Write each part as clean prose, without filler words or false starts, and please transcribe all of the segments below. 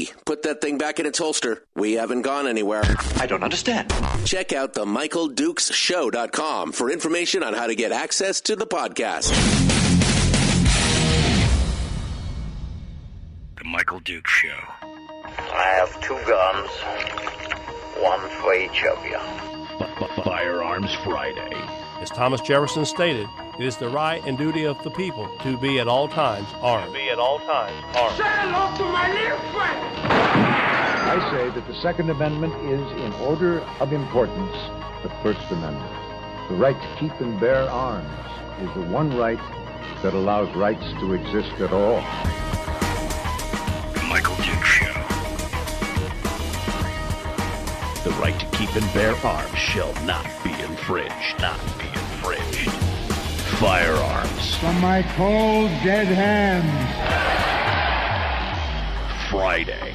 Hey, put that thing back in its holster. We haven't gone anywhere. I don't understand. Check out the MichaelDukesShow.com for information on how to get access to the podcast. The Michael Dukes Show. I have 2 guns, one for each of you. Firearms Friday. As Thomas Jefferson stated, it is the right and duty of the people to be at all times armed. Say hello to my little friend. I say that the Second Amendment is, in order of importance, the First Amendment. The right to keep and bear arms is the one right that allows rights to exist at all. The Michael Dukes Show. The right to keep and bear arms shall not be infringed. Not be infringed. Firearms. From my cold, dead hands. Friday.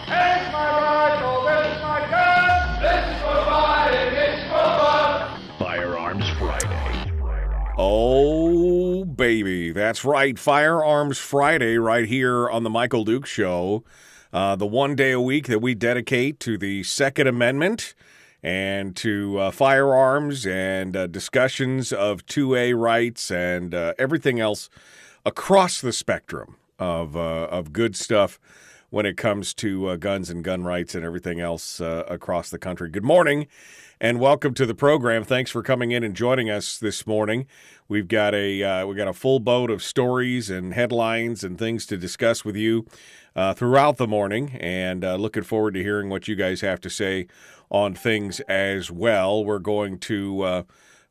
Here's my rifle, this is my gun, this is for fighting, this is for fun. Firearms Friday. Oh, baby. That's right. Firearms Friday right here on the Michael Dukes Show. The one day a week that we dedicate to the Second Amendment and to firearms and discussions of 2A rights and everything else across the spectrum of good stuff when it comes to guns and gun rights and everything else across the country. Good morning and welcome to the program. Thanks for coming in and joining us this morning. We've got a full boat of stories and headlines and things to discuss with you throughout the morning, and looking forward to hearing what you guys have to say on things as well. We're going to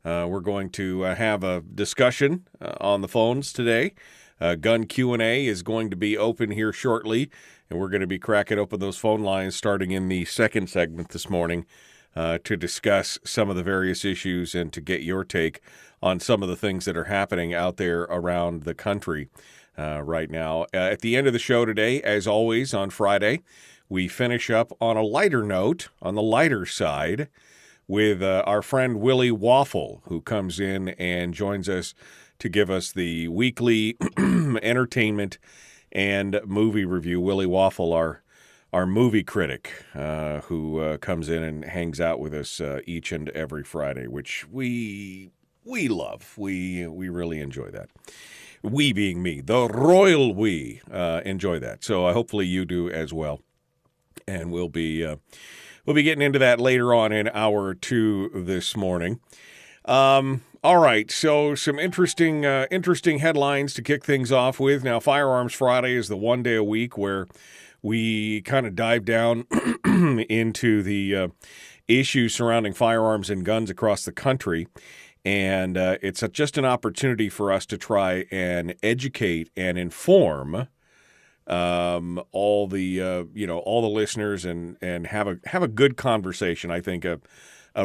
have a discussion on the phones today. Gun Q&A is going to be open here shortly, and we're going to be cracking open those phone lines starting in the second segment this morning to discuss some of the various issues and to get your take on some of the things that are happening out there around the country right now. At the end of the show today, as always on Friday, we finish up on a lighter note, on the lighter side, with our friend Willie Waffle, who comes in and joins us to give us the weekly entertainment and movie review. Willie Waffle, our movie critic, who comes in and hangs out with us each and every Friday, which we love. We really enjoy that. We being me, the royal we, enjoy that. So hopefully you do as well. And we'll be getting into that later on in hour 2 this morning. All right, so some interesting headlines to kick things off with. Now, Firearms Friday is the one day a week where we kind of dive down into the issues surrounding firearms and guns across the country. And it's just an opportunity for us to try and educate and inform all the listeners and have a good conversation. I think a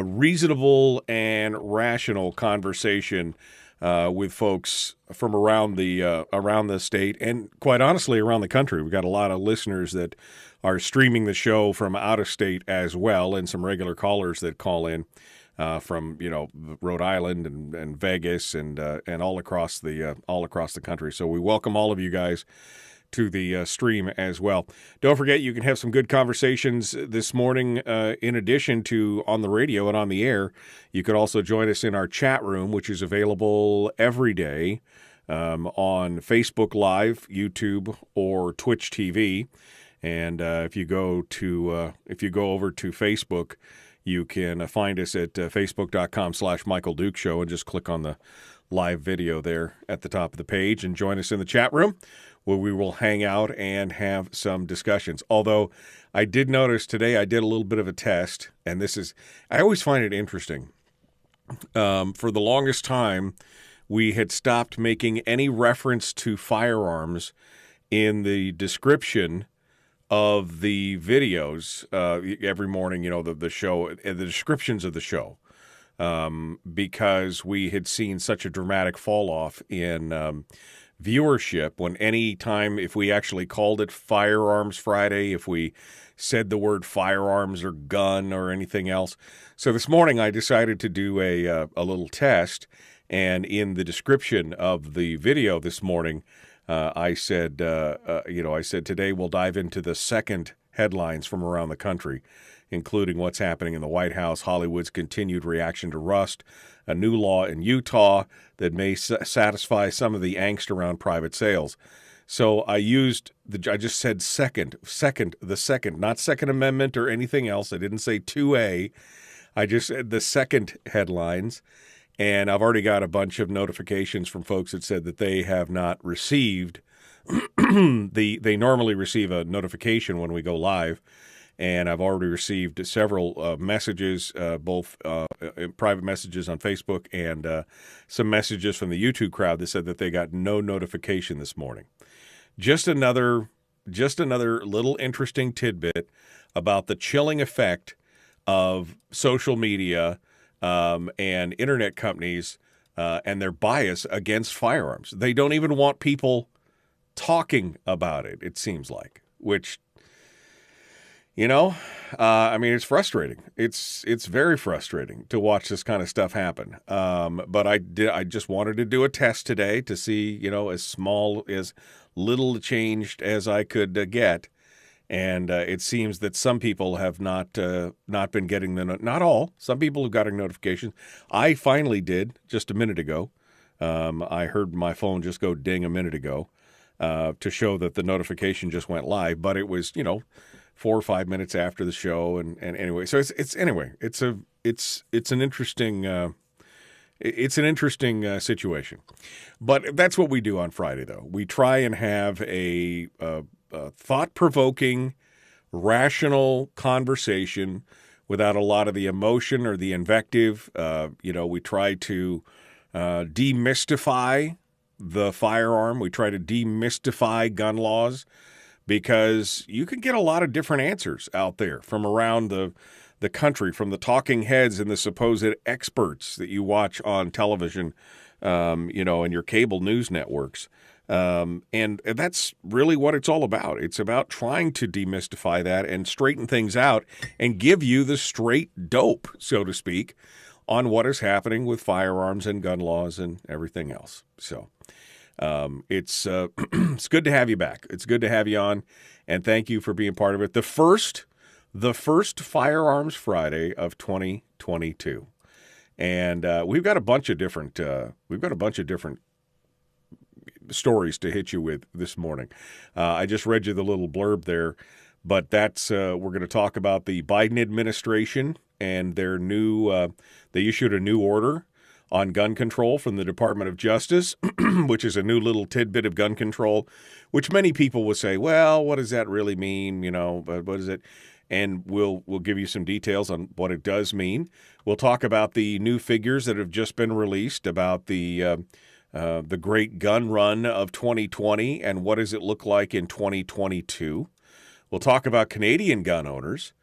reasonable and rational conversation with folks from around the state and quite honestly around the country. We've got a lot of listeners that are streaming the show from out of state as well, and some regular callers that call in from Rhode Island and Vegas and all across the country. So we welcome all of you guys to the stream as well. Don't forget, you can have some good conversations this morning in addition to on the radio and on the air. You could also join us in our chat room, which is available every day on Facebook Live, YouTube, or Twitch TV. And if you go over to Facebook, you can find us at facebook.com/Michael Dukes Show and just click on the live video there at the top of the page and join us in the chat room where we will hang out and have some discussions. Although I did notice today I did a little bit of a test, and I always find it interesting. For the longest time, we had stopped making any reference to firearms in the description of the videos every morning, the show, the descriptions of the show, because we had seen such a dramatic fall off in viewership when any time, if we actually called it Firearms Friday, if we said the word firearms or gun or anything else. So this morning I decided to do a little test, and in the description of the video this morning, I said, today we'll dive into the second headlines from around the country, including what's happening in the White House, Hollywood's continued reaction to Rust, a new law in Utah that may satisfy some of the angst around private sales. So I just said the second, not Second Amendment or anything else. I didn't say 2A. I just said the second headlines. And I've already got a bunch of notifications from folks that said that they have not received they normally receive a notification when we go live. And I've already received several messages, both private messages on Facebook and some messages from the YouTube crowd that said that they got no notification this morning. Just another little interesting tidbit about the chilling effect of social media and internet companies and their bias against firearms. They don't even want people talking about it, it seems like, which, it's frustrating. It's very frustrating to watch this kind of stuff happen. But I just wanted to do a test today to see, as little changed as I could get. And it seems that some people have not been getting not all. Some people have gotten notifications. I finally did just a minute ago. I heard my phone just go ding a minute ago to show that the notification just went live. But it was, 4 or 5 minutes after the show, and anyway, so it's an interesting situation. But that's what we do on Friday, though. We try and have a thought-provoking, rational conversation without a lot of the emotion or the invective. We try to demystify the firearm. We try to demystify gun laws, because you can get a lot of different answers out there from around the country, from the talking heads and the supposed experts that you watch on television, and your cable news networks. And that's really what it's all about. It's about trying to demystify that and straighten things out and give you the straight dope, so to speak, on what is happening with firearms and gun laws and everything else. So it's good to have you back. It's good to have you on, and thank you for being part of it. The first Firearms Friday of 2022, and we've got a bunch of different stories to hit you with this morning. I just read you the little blurb there, but that's we're going to talk about the Biden administration and their new. They issued a new order on gun control from the Department of Justice, which is a new little tidbit of gun control, which many people will say, well, what does that really mean? But what is it? And we'll give you some details on what it does mean. We'll talk about the new figures that have just been released about the great gun run of 2020 and what does it look like in 2022. We'll talk about Canadian gun owners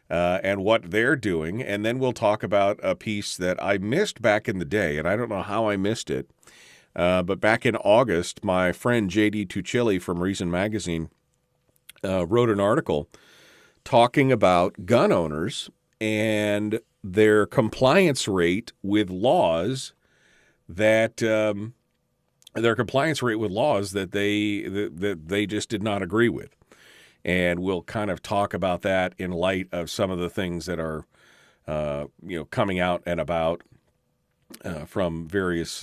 and what they're doing, and then we'll talk about a piece that I missed back in the day, and I don't know how I missed it, but back in August, my friend J.D. Tuccilli from Reason Magazine wrote an article talking about gun owners and their compliance rate with laws that they just did not agree with. And we'll kind of talk about that in light of some of the things that are, coming out and about from various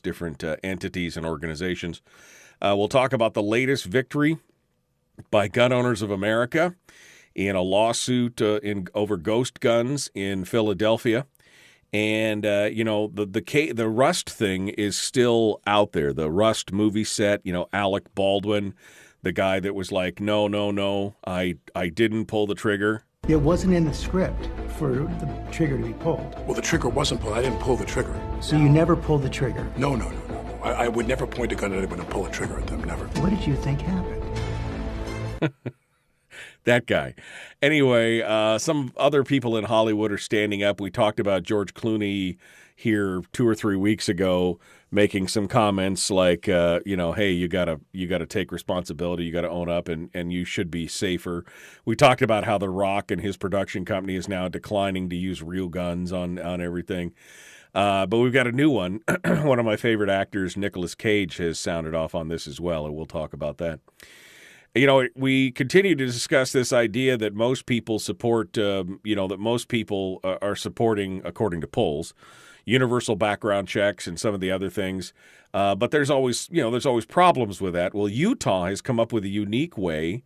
different entities and organizations. We'll talk about the latest victory by Gun Owners of America in a lawsuit over ghost guns in Philadelphia. And, the Rust thing is still out there. The Rust movie set, Alec Baldwin, the guy that was like, no, I didn't pull the trigger. It wasn't in the script for the trigger to be pulled. Well, the trigger wasn't pulled. I didn't pull the trigger. So you never pulled the trigger? No. I would never point a gun at anyone and pull a trigger at them, never. What did you think happened? That guy. Anyway, some other people in Hollywood are standing up. We talked about George Clooney here 2 or 3 weeks ago, making some comments like, hey, you gotta take responsibility, you gotta own up, and you should be safer. We talked about how The Rock and his production company is now declining to use real guns on everything. But we've got a new one. One of my favorite actors, Nicolas Cage, has sounded off on this as well, and we'll talk about that. You know, we continue to discuss this idea that most people support, that most people are supporting, according to polls, universal background checks and some of the other things. But there's always problems with that. Well, Utah has come up with a unique way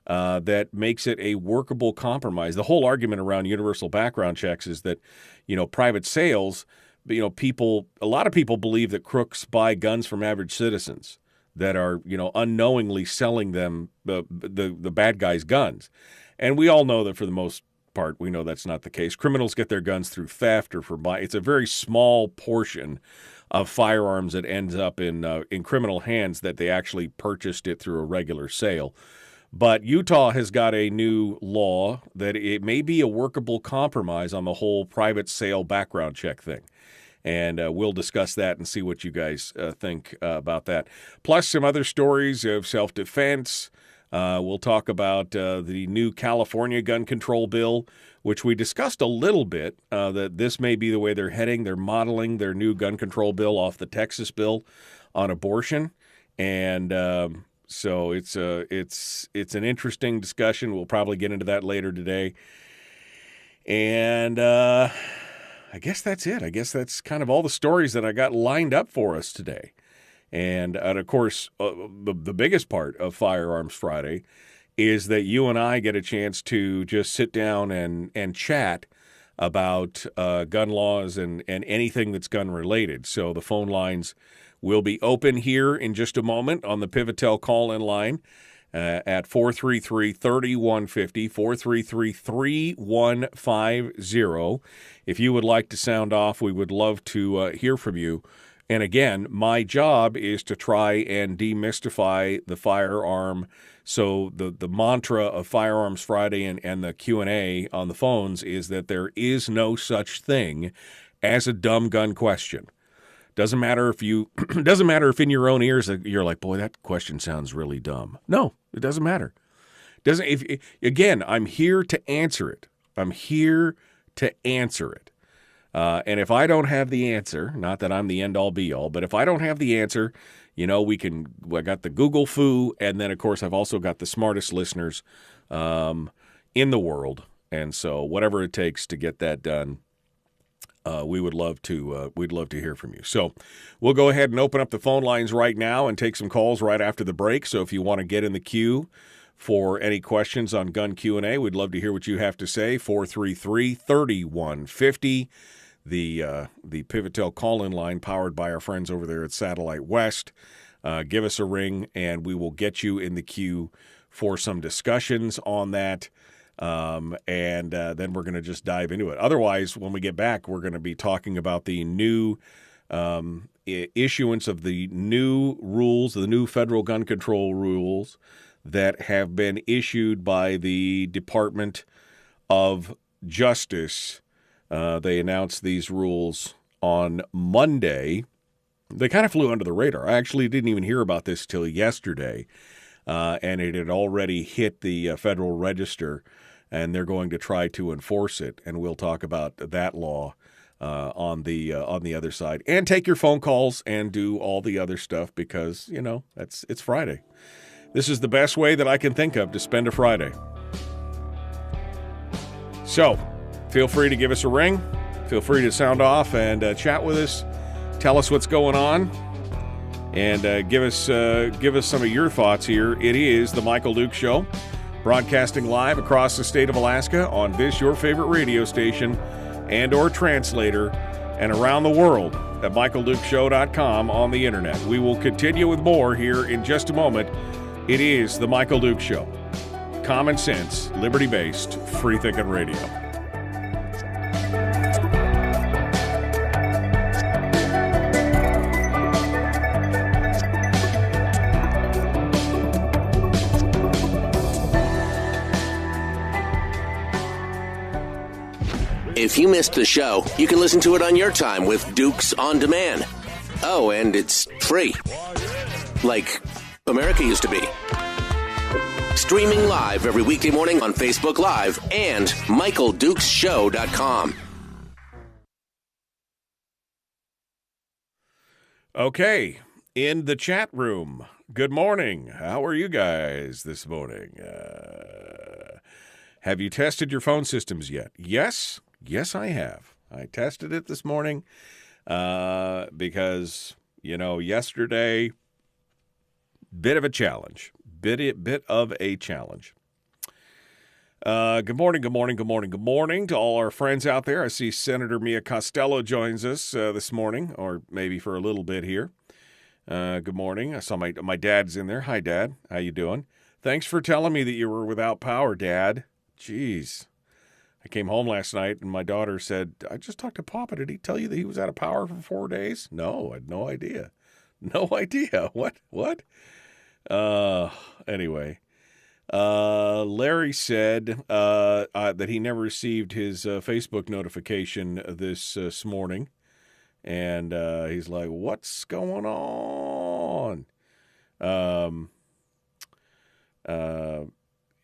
that makes it a workable compromise. The whole argument around universal background checks is that, private sales, a lot of people believe that crooks buy guns from average citizens that are, unknowingly selling them the bad guys' guns. And we all know that for the most part, we know that's not the case. Criminals get their guns through theft or it's a very small portion of firearms that ends up in criminal hands that they actually purchased it through a regular sale. But Utah has got a new law that it may be a workable compromise on the whole private sale background check thing. And we'll discuss that and see what you guys think about that. Plus some other stories of self-defense. We'll talk about the new California gun control bill, which we discussed a little bit, that this may be the way they're heading. They're modeling their new gun control bill off the Texas bill on abortion. And so it's an interesting discussion. We'll probably get into that later today. And I guess that's it. I guess that's kind of all the stories that I got lined up for us today. And of course, the biggest part of Firearms Friday is that you and I get a chance to just sit down and chat about gun laws and anything that's gun-related. So the phone lines will be open here in just a moment on the Pivotel call-in line at 433-3150, 433-3150. If you would like to sound off, we would love to hear from you. And again, my job is to try and demystify the firearm. So the mantra of Firearms Friday and the Q&A on the phones is that there is no such thing as a dumb gun question. Doesn't matter if in your own ears you're like, boy, that question sounds really dumb. No, it doesn't matter. Again, I'm here to answer it. I'm here to answer it. And if I don't have the answer, not that I'm the end-all be-all, but if I don't have the answer, I got the Google foo, and then, of course, I've also got the smartest listeners in the world. And so whatever it takes to get that done, we'd love to hear from you. So we'll go ahead and open up the phone lines right now and take some calls right after the break. So if you want to get in the queue for any questions on Gun Q&A, we'd love to hear what you have to say. 433-3150. The Pivotel call-in line powered by our friends over there at Satellite West. Give us a ring, and we will get you in the queue for some discussions on that, and then we're going to just dive into it. Otherwise, when we get back, we're going to be talking about the new issuance of the new rules, the new federal gun control rules that have been issued by the Department of Justice. They announced these rules on Monday. They kind of flew under the radar. I actually didn't even hear about this till yesterday, and it had already hit the Federal Register, and they're going to try to enforce it. And we'll talk about that law on the other side, and take your phone calls and do all the other stuff because it's Friday. This is the best way that I can think of to spend a Friday. So feel free to give us a ring. Feel free to sound off and chat with us. Tell us what's going on, and give us some of your thoughts here. It is the Michael Duke Show, broadcasting live across the state of Alaska on this your favorite radio station and/or translator, and around the world at michaeldukeshow.com on the internet. We will continue with more here in just a moment. It is the Michael Duke Show. Common sense, liberty-based, free-thinking radio. If you missed the show, you can listen to it on your time with Dukes On Demand. Oh, and it's free. Like America used to be. Streaming live every weekday morning on Facebook Live and MichaelDukesShow.com. Okay, in the chat room, good morning. How are you guys this morning? Have you tested your phone systems yet? Yes, I have. I tested it this morning because, yesterday, bit of a challenge. Bit of a challenge. Good morning to all our friends out there. I see Senator Mia Costello joins us this morning, or maybe for a little bit here. Good morning. I saw my dad's in there. Hi, Dad. How you doing? Thanks for telling me that you were without power, Dad. Jeez. I came home last night, and my daughter said, I just talked to Papa. Did he tell you that he was out of power for 4 days? No, I had no idea. No idea. What? Anyway. Larry said that he never received his Facebook notification this morning. And he's like, what's going on?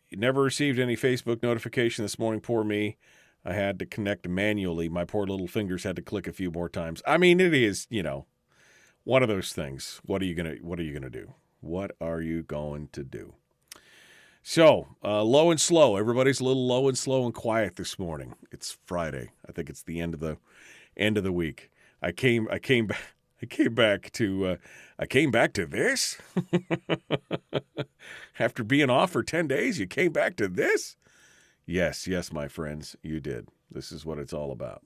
Never received any Facebook notification this morning. Poor me. I had to connect manually. My poor little fingers had to click a few more times. I mean, it is, one of those things. What are you gonna do? What are you going to do? So, low and slow. Everybody's a little low and slow and quiet this morning. It's Friday. I think it's the end of the week. I came back to this. After being off for 10 days, you came back to this? Yes, my friends, you did. This is what it's all about.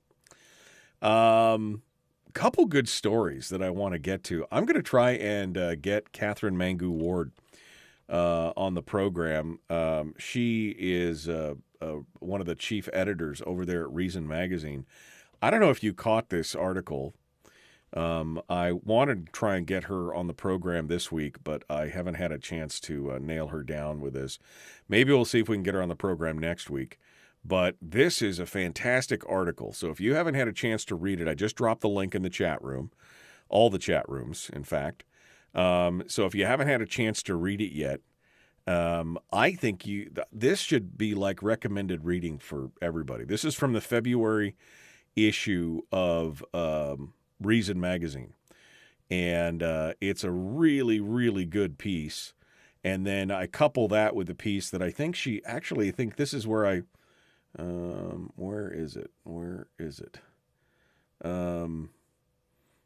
Couple good stories that I want to get to. I'm going to try and get Catherine Mangu Ward on the program. She is one of the chief editors over there at Reason Magazine. I don't know if you caught this article. I wanted to try and get her on the program this week, but I haven't had a chance to nail her down with this. Maybe we'll see if we can get her on the program next week. But this is a fantastic article. So if you haven't had a chance to read it, I just dropped the link in the chat room, all the chat rooms, in fact. So if you haven't had a chance to read it yet, I think this should be like recommended reading for everybody. This is from the February issue of Reason Magazine, and it's a really, really good piece. And then I couple that with the piece that I think this is where where is it?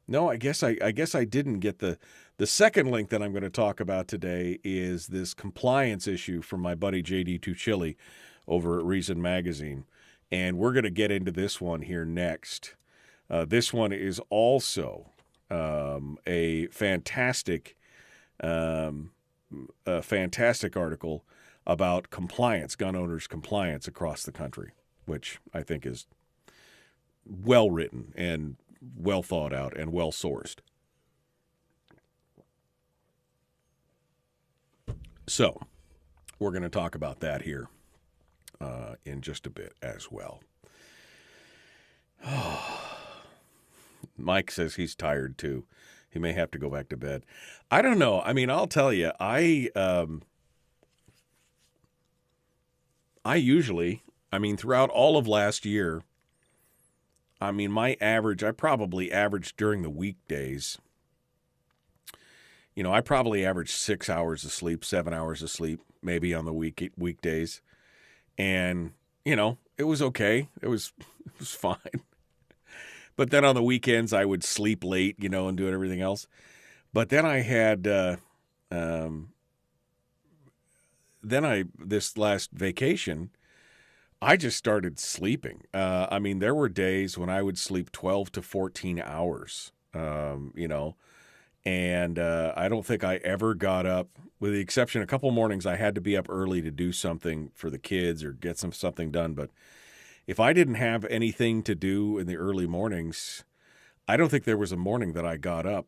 No, I guess I didn't get the second link that I'm going to talk about today is this compliance issue from my buddy J.D. Tuchili over at Reason Magazine. And we're going to get into this one here next. This one is also a fantastic article about compliance, gun owners' compliance across the country, which I think is well written and well thought out and well sourced. So we're going to talk about that here in just a bit as well. Mike says he's tired too. He may have to go back to bed. I don't know. I mean, I'll tell you, I usually, throughout all of last year, I probably averaged during the weekdays, I probably averaged 6 hours of sleep, 7 hours of sleep, maybe on the weekdays. And, it was okay. It was fine. But then on the weekends, I would sleep late, and do everything else. But then I had, this last vacation, I just started sleeping. There were days when I would sleep 12 to 14 hours, and I don't think I ever got up, with the exception a couple mornings I had to be up early to do something for the kids or get something done. But if I didn't have anything to do in the early mornings, I don't think there was a morning that I got up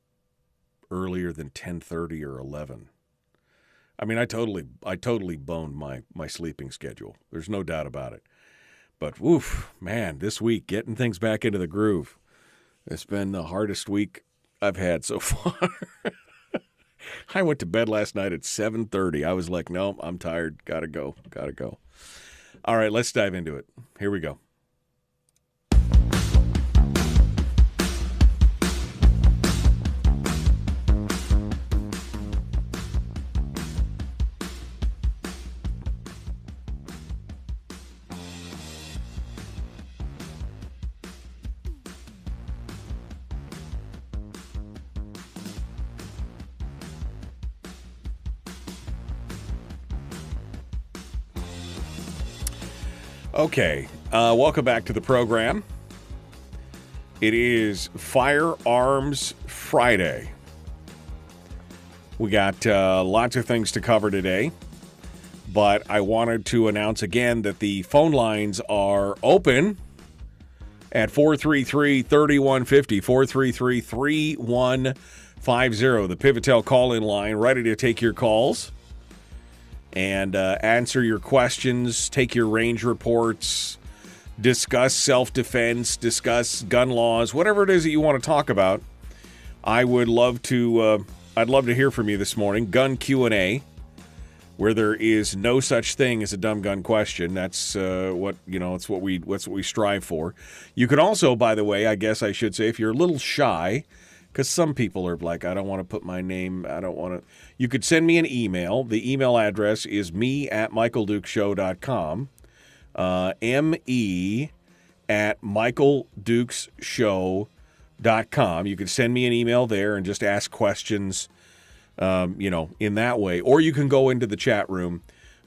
earlier than 10:30 or 11. I totally boned my sleeping schedule. There's no doubt about it. But woof, man, this week, getting things back into the groove, it's been the hardest week I've had so far. I went to bed last night at 7:30. I was like, no, I'm tired. Gotta go. All right, let's dive into it. Here we go. Okay, welcome back to the program. It is Firearms Friday. We got lots of things to cover today, but I wanted to announce again that the phone lines are open at 433-3150, 433-3150, the Pivotel call-in line, ready to take your calls and answer your questions, take your range reports, discuss self-defense, discuss gun laws, whatever it is that you want to talk about. I'd love to hear from you this morning. Gun Q&A, where there is no such thing as a dumb gun question. That's it's what we strive for. You can also, by the way, I guess I should say, if you're a little shy, because some people are like, I don't want to put my name, I don't want to. You could send me an email. The email address is me@michaeldukeshow.com, me@michaeldukeshow.com. You can send me an email there and just ask questions, in that way. Or you can go into the chat room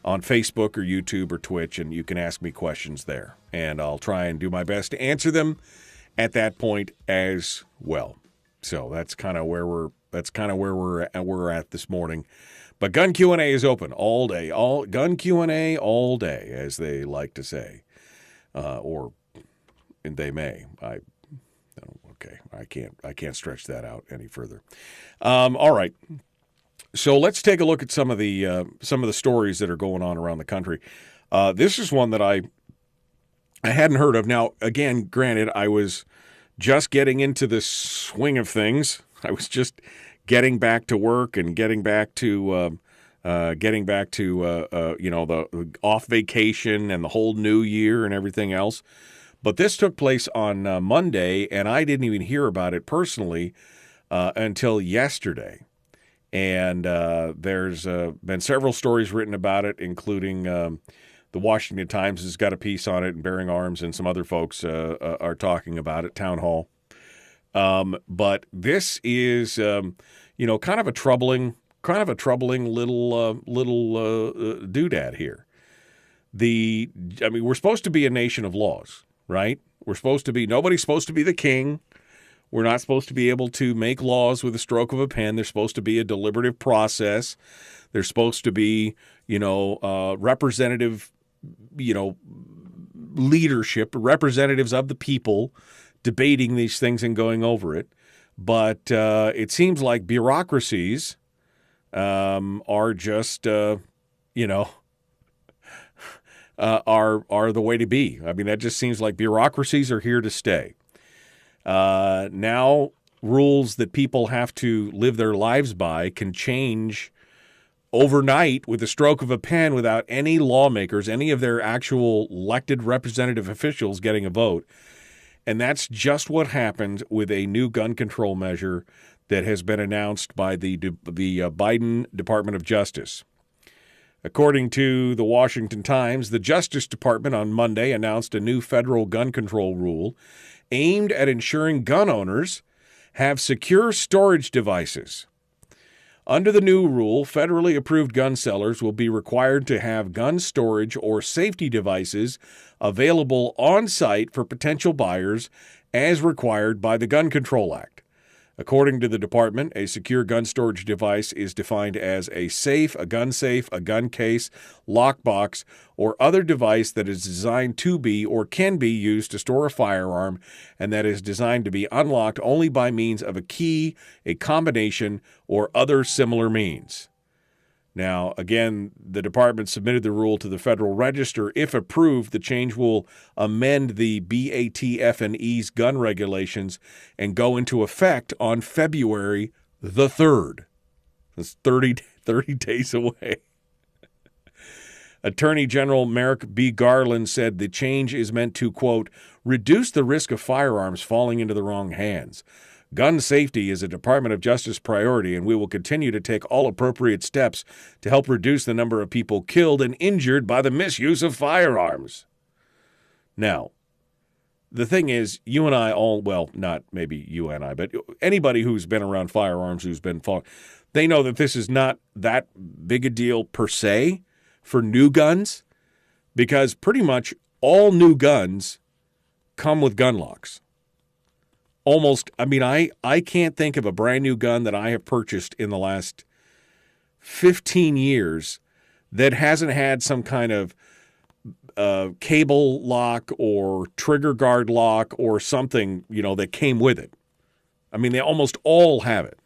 on Facebook or YouTube or Twitch, and you can ask me questions there. And I'll try and do my best to answer them at that point as well. So that's kind of where we're at this morning. But Gun Q&A is open all day. Gun Q&A all day, as they like to say. And they may. Okay, I can't stretch that out any further. All right. So let's take a look at some of the stories that are going on around the country. This is one that I hadn't heard of. Now, again, granted, I was just getting into the swing of things. I was just getting back to work and getting back to the off vacation and the whole new year and everything else. But this took place on Monday, and I didn't even hear about it personally until yesterday. And there's been several stories written about it, including the Washington Times has got a piece on it, and Bearing Arms and some other folks are talking about it, Town Hall. But this is, kind of a troubling little doodad here. We're supposed to be a nation of laws, right? Nobody's supposed to be the king. We're not supposed to be able to make laws with a stroke of a pen. There's supposed to be a deliberative process. There's supposed to be, representative, leadership, representatives of the people debating these things and going over it. But it seems like bureaucracies are just, are the way to be. I mean, that just seems like bureaucracies are here to stay. Now, rules that people have to live their lives by can change overnight with the stroke of a pen without any lawmakers, any of their actual elected representative officials getting a vote. And that's just what happened with a new gun control measure that has been announced by the Biden Department of Justice. According to the Washington Times, the Justice Department on Monday announced a new federal gun control rule aimed at ensuring gun owners have secure storage devices. Under the new rule, federally approved gun sellers will be required to have gun storage or safety devices available on site for potential buyers as required by the Gun Control Act. According to the department, a secure gun storage device is defined as a safe, a gun case, lockbox, or other device that is designed to be or can be used to store a firearm and that is designed to be unlocked only by means of a key, a combination, or other similar means. Now, again, the department submitted the rule to the Federal Register. If approved, the change will amend the BATF&E's gun regulations and go into effect on February the 3rd. That's 30 days away. Attorney General Merrick B. Garland said the change is meant to, quote, reduce the risk of firearms falling into the wrong hands. Gun safety is a Department of Justice priority, and we will continue to take all appropriate steps to help reduce the number of people killed and injured by the misuse of firearms. Now, the thing is, you and I all, well, not maybe you and I, but anybody who's been around firearms, who's been following, they know that this is not that big a deal per se for new guns, because pretty much all new guns come with gun locks. Almost, I mean, I can't think of a brand new gun that I have purchased in the last 15 years that hasn't had some kind of cable lock or trigger guard lock or something, that came with it. I mean, they almost all have it.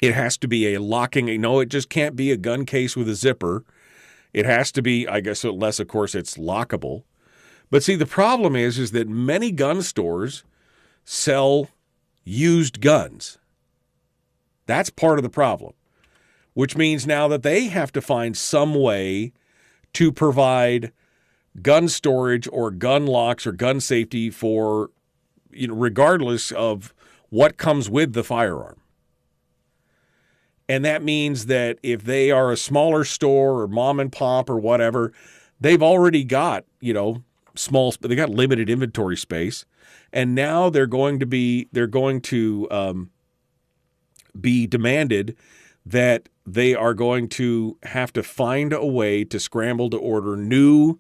It has to be a locking. It just can't be a gun case with a zipper. It has to be, I guess, unless, of course, it's lockable. But see, the problem is that many gun stores sell used guns. That's part of the problem, which means now that they have to find some way to provide gun storage or gun locks or gun safety for, regardless of what comes with the firearm. And that means that if they are a smaller store or mom and pop or whatever, they've already got, they got limited inventory space. And now they're going to be demanded that they are going to have to find a way to scramble to order new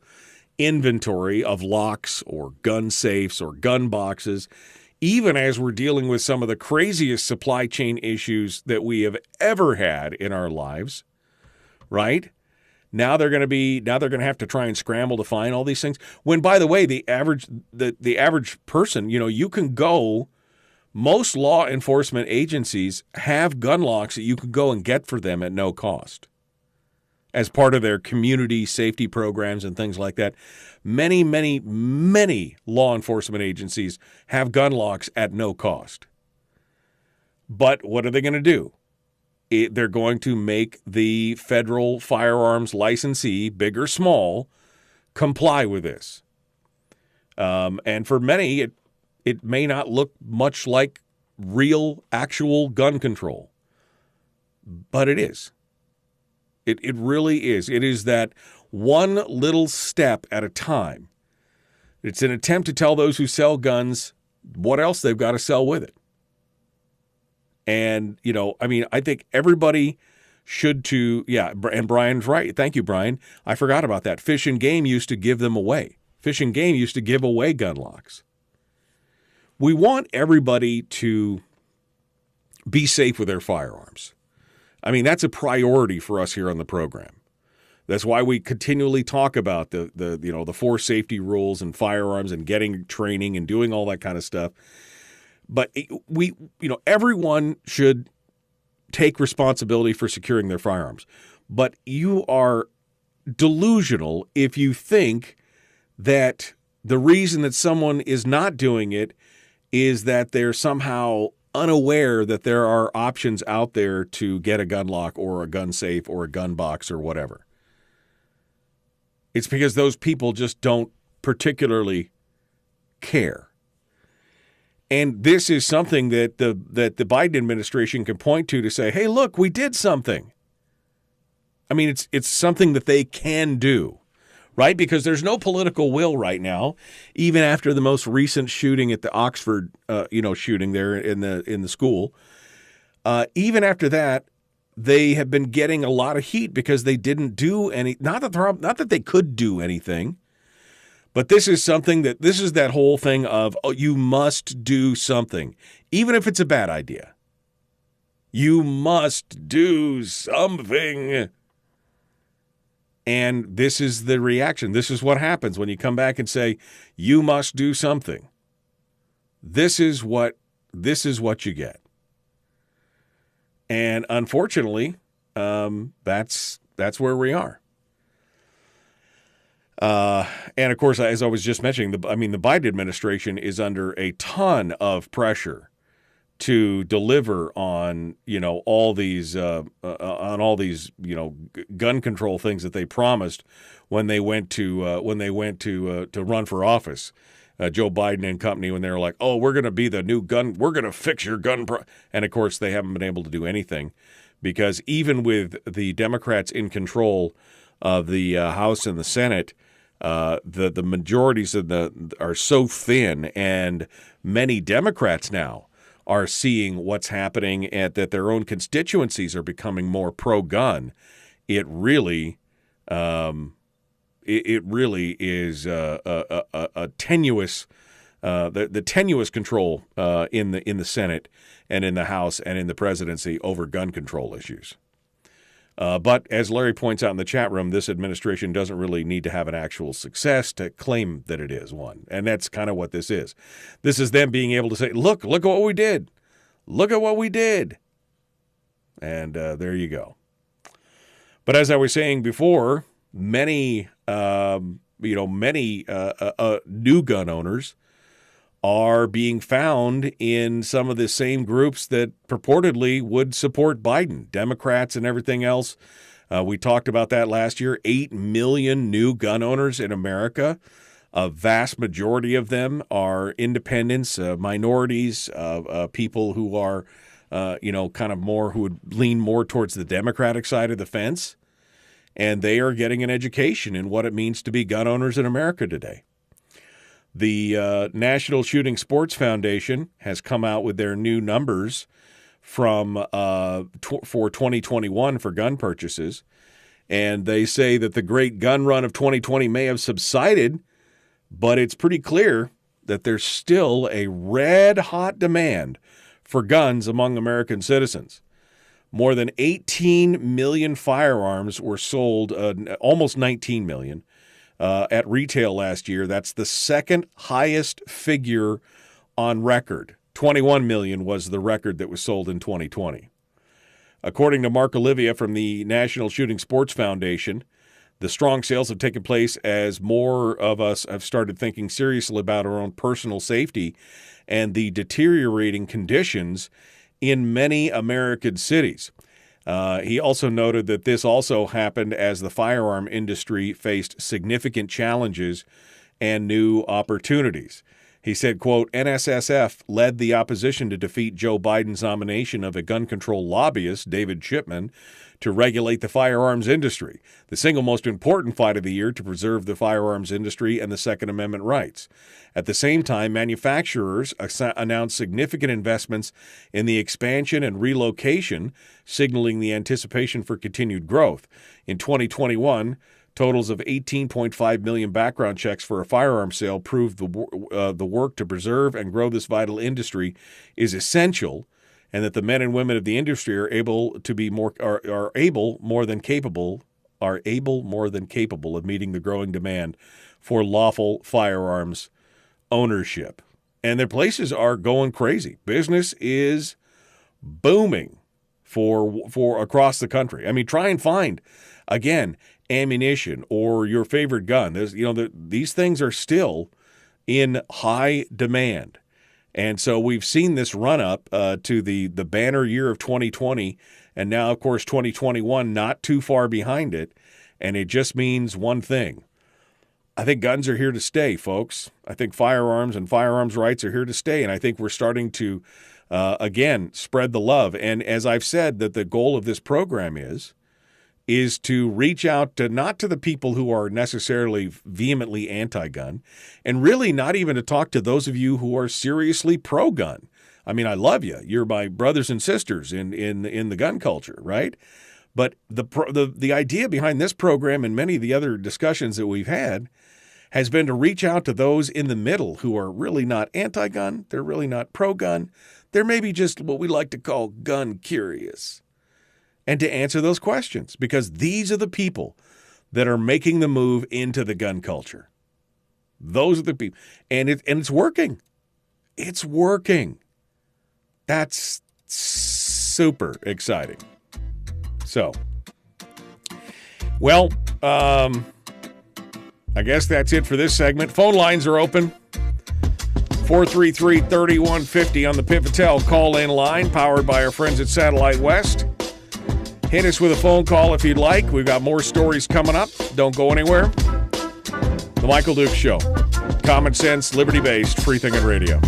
inventory of locks or gun safes or gun boxes, even as we're dealing with some of the craziest supply chain issues that we have ever had in our lives, right? Now they're going to have to try and scramble to find all these things. When, by the way, the average person, you can go. Most law enforcement agencies have gun locks that you can go and get for them at no cost as part of their community safety programs and things like that. Many, many, many law enforcement agencies have gun locks at no cost. But what are they going to do? They're going to make the federal firearms licensee, big or small, comply with this. And for many, it may not look much like real, actual gun control, but it is. It really is. It is that one little step at a time. It's an attempt to tell those who sell guns what else they've got to sell with it. And, I think everybody should and Brian's right. Thank you, Brian. I forgot about that. Fish and Game used to give them away. Fish and Game used to give away gun locks. We want everybody to be safe with their firearms. I mean, that's a priority for us here on the program. That's why we continually talk about the 4 safety rules and firearms and getting training and doing all that kind of stuff. But everyone should take responsibility for securing their firearms. But you are delusional if you think that the reason that someone is not doing it is that they're somehow unaware that there are options out there to get a gun lock or a gun safe or a gun box or whatever. It's because those people just don't particularly care. And this is something that the Biden administration can point to say, hey, look, we did something. I mean, it's something that they can do. Right? Because there's no political will right now, even after the most recent shooting at the Oxford, shooting there in the school. Even after that, they have been getting a lot of heat because they didn't do any. Not that they could do anything, but this is that whole thing of you must do something, even if it's a bad idea. You must do something. And this is the reaction. This is what happens when you come back and say, you must do something. This is what you get. And unfortunately, that's where we are. And of course, as I was just mentioning, the Biden administration is under a ton of pressure to deliver on, all these gun control things that they promised when they went to run for office. Joe Biden and company, when they were like, oh, we're going to be the new gun, we're going to fix your gun. And of course, they haven't been able to do anything because even with the Democrats in control of the House and the Senate, the majorities are so thin, and many Democrats now are seeing what's happening and that their own constituencies are becoming more pro-gun. It really it really is a tenuous, the tenuous control in the Senate and in the House and in the presidency over gun control issues. But as Larry points out in the chat room, this administration doesn't really need to have an actual success to claim that it is one. And that's kind of what this is. This is them being able to say, look at what we did. Look at what we did. And there you go. But as I was saying before, many new gun owners are being found in some of the same groups that purportedly would support Biden, Democrats and everything else. We talked about that last year. 8 million new gun owners in America. A vast majority of them are independents, minorities, people who are, kind of more, who would lean more towards the Democratic side of the fence. And they are getting an education in what it means to be gun owners in America today. The National Shooting Sports Foundation has come out with their new numbers for 2021 for gun purchases, and they say that the great gun run of 2020 may have subsided, but it's pretty clear that there's still a red-hot demand for guns among American citizens. More than 18 million firearms were sold, almost 19 million, at retail last year. That's the second highest figure on record. 21 million was the record that was sold in 2020. According to Mark Olivia from the National Shooting Sports Foundation, the strong sales have taken place as more of us have started thinking seriously about our own personal safety and the deteriorating conditions in many American cities. He also noted that this also happened as the firearm industry faced significant challenges and new opportunities. He said, quote, NSSF led the opposition to defeat Joe Biden's nomination of a gun control lobbyist, David Chipman, to regulate the firearms industry, the single most important fight of the year to preserve the firearms industry and the Second Amendment rights. At the same time, manufacturers announced significant investments in the expansion and relocation, signaling the anticipation for continued growth. In 2021, totals of 18.5 million background checks for a firearm sale proved the work to preserve and grow this vital industry is essential, and that the men and women of the industry are able more than capable of meeting the growing demand for lawful firearms ownership. And their places are going crazy. Business is booming for across the country. I mean, try and find, again, ammunition or your favorite gun. These things are still in high demand. And so we've seen this run up to the banner year of 2020, and now, of course, 2021 not too far behind it, and it just means one thing. I think guns are here to stay, folks. I think firearms and firearms rights are here to stay, and I think we're starting to, again, spread the love. And as I've said, that the goal of this program is to reach out to not to the people who are necessarily vehemently anti-gun, and really not even to talk to those of you who are seriously pro-gun. I mean, I love you. You're my brothers and sisters in the gun culture, right? But the idea behind this program and many of the other discussions that we've had has been to reach out to those in the middle who are really not anti-gun, they're really not pro-gun, they're maybe just what we like to call gun curious. And to answer those questions, because these are the people that are making the move into the gun culture. Those are the people, and it's working. It's working. That's super exciting. So, well, I guess that's it for this segment. Phone lines are open. 433-3150 on the Pivotel call-in line, powered by our friends at Satellite West. Hit us with a phone call if you'd like. We've got more stories coming up. Don't go anywhere. The Michael Dukes Show. Common sense, liberty-based, free-thinking radio.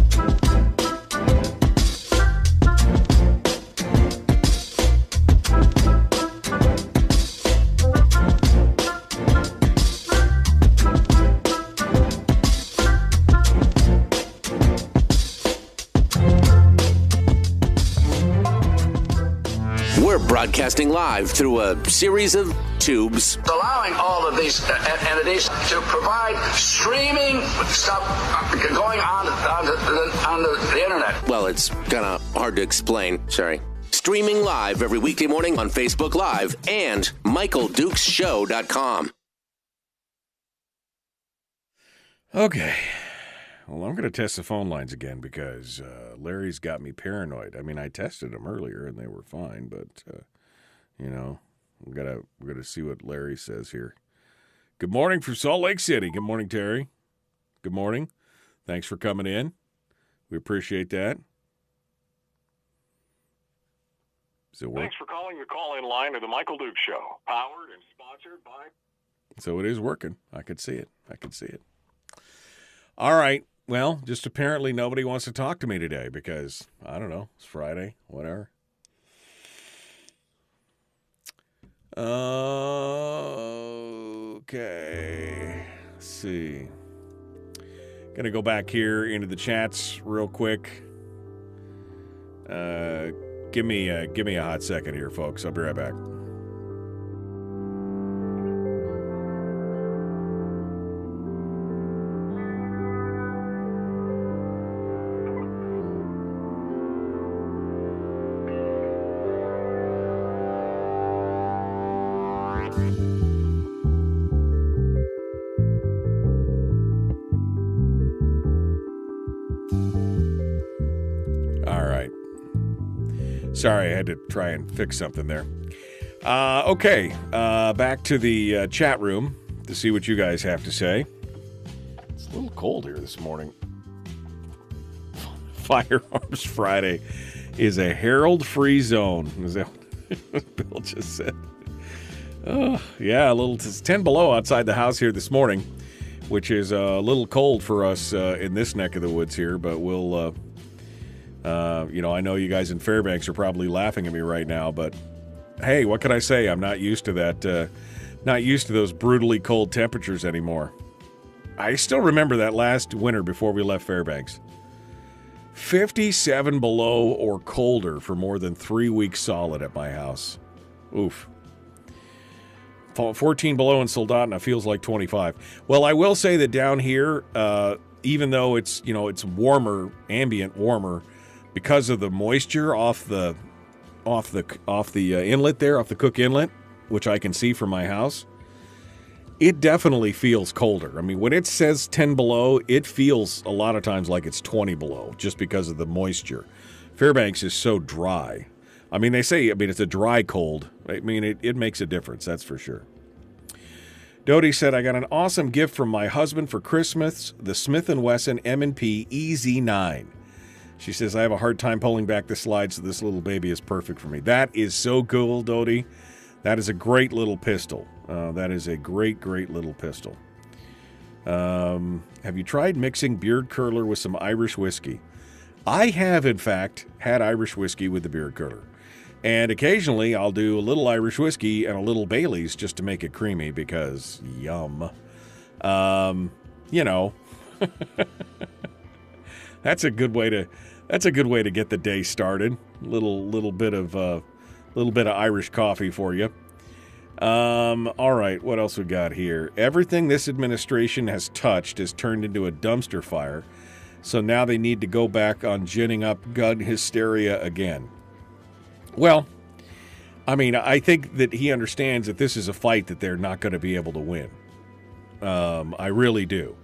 broadcasting live through a series of tubes. Allowing all of these entities to provide streaming stuff going on the internet. Well, it's kind of hard to explain. Sorry. Streaming live every weekday morning on Facebook Live and MichaelDukesShow.com. Okay. Well, I'm going to test the phone lines again because Larry's got me paranoid. I mean, I tested them earlier and they were fine, but, we gotta see what Larry says here. Good morning from Salt Lake City. Good morning, Terry. Good morning. Thanks for coming in. We appreciate that. Does it work? Thanks for calling the call-in line of the Michael Dukes Show, powered and sponsored by... So it is working. I could see it. All right. Well, just apparently nobody wants to talk to me today because, I don't know, it's Friday, whatever. Okay. Let's see. Gonna go back here into the chats real quick. Give me a hot second here, folks. I'll be right back. Sorry, I had to try and fix something there. Okay, back to the chat room to see what you guys have to say. It's a little cold here this morning. Firearms Friday is a Herald-free zone. Is that what Bill just said? Oh, yeah, it's 10 below outside the house here this morning, which is a little cold for us in this neck of the woods here, but we'll... I know you guys in Fairbanks are probably laughing at me right now, but hey, what can I say? I'm not used to that, not used to those brutally cold temperatures anymore. I still remember that last winter before we left Fairbanks. 57 below or colder for more than 3 weeks solid at my house. Oof. 14 below in Soldotna feels like 25. Well, I will say that down here, even though it's warmer, ambient warmer, because of the moisture off the inlet there, off the Cook Inlet, which I can see from my house, it definitely feels colder. I mean, when it says 10 below, it feels a lot of times like it's 20 below just because of the moisture. Fairbanks is so dry. I mean, it's a dry cold. I mean, it makes a difference, that's for sure. Dodie said, I got an awesome gift from my husband for Christmas, the Smith & Wesson M&P EZ9. She says, I have a hard time pulling back the slide, so this little baby is perfect for me. That is so cool, Dodie. That is a great little pistol. That is a great, great little pistol. Have you tried mixing beard curler with some Irish whiskey? I have, in fact, had Irish whiskey with the beard curler. And occasionally I'll do a little Irish whiskey and a little Bailey's just to make it creamy because, yum. That's a good way to get the day started. Little bit of Irish coffee for you. All right, what else we got here? Everything this administration has touched has turned into a dumpster fire. So now they need to go back on ginning up gun hysteria again. Well, I mean, I think that he understands that this is a fight that they're not going to be able to win. I really do.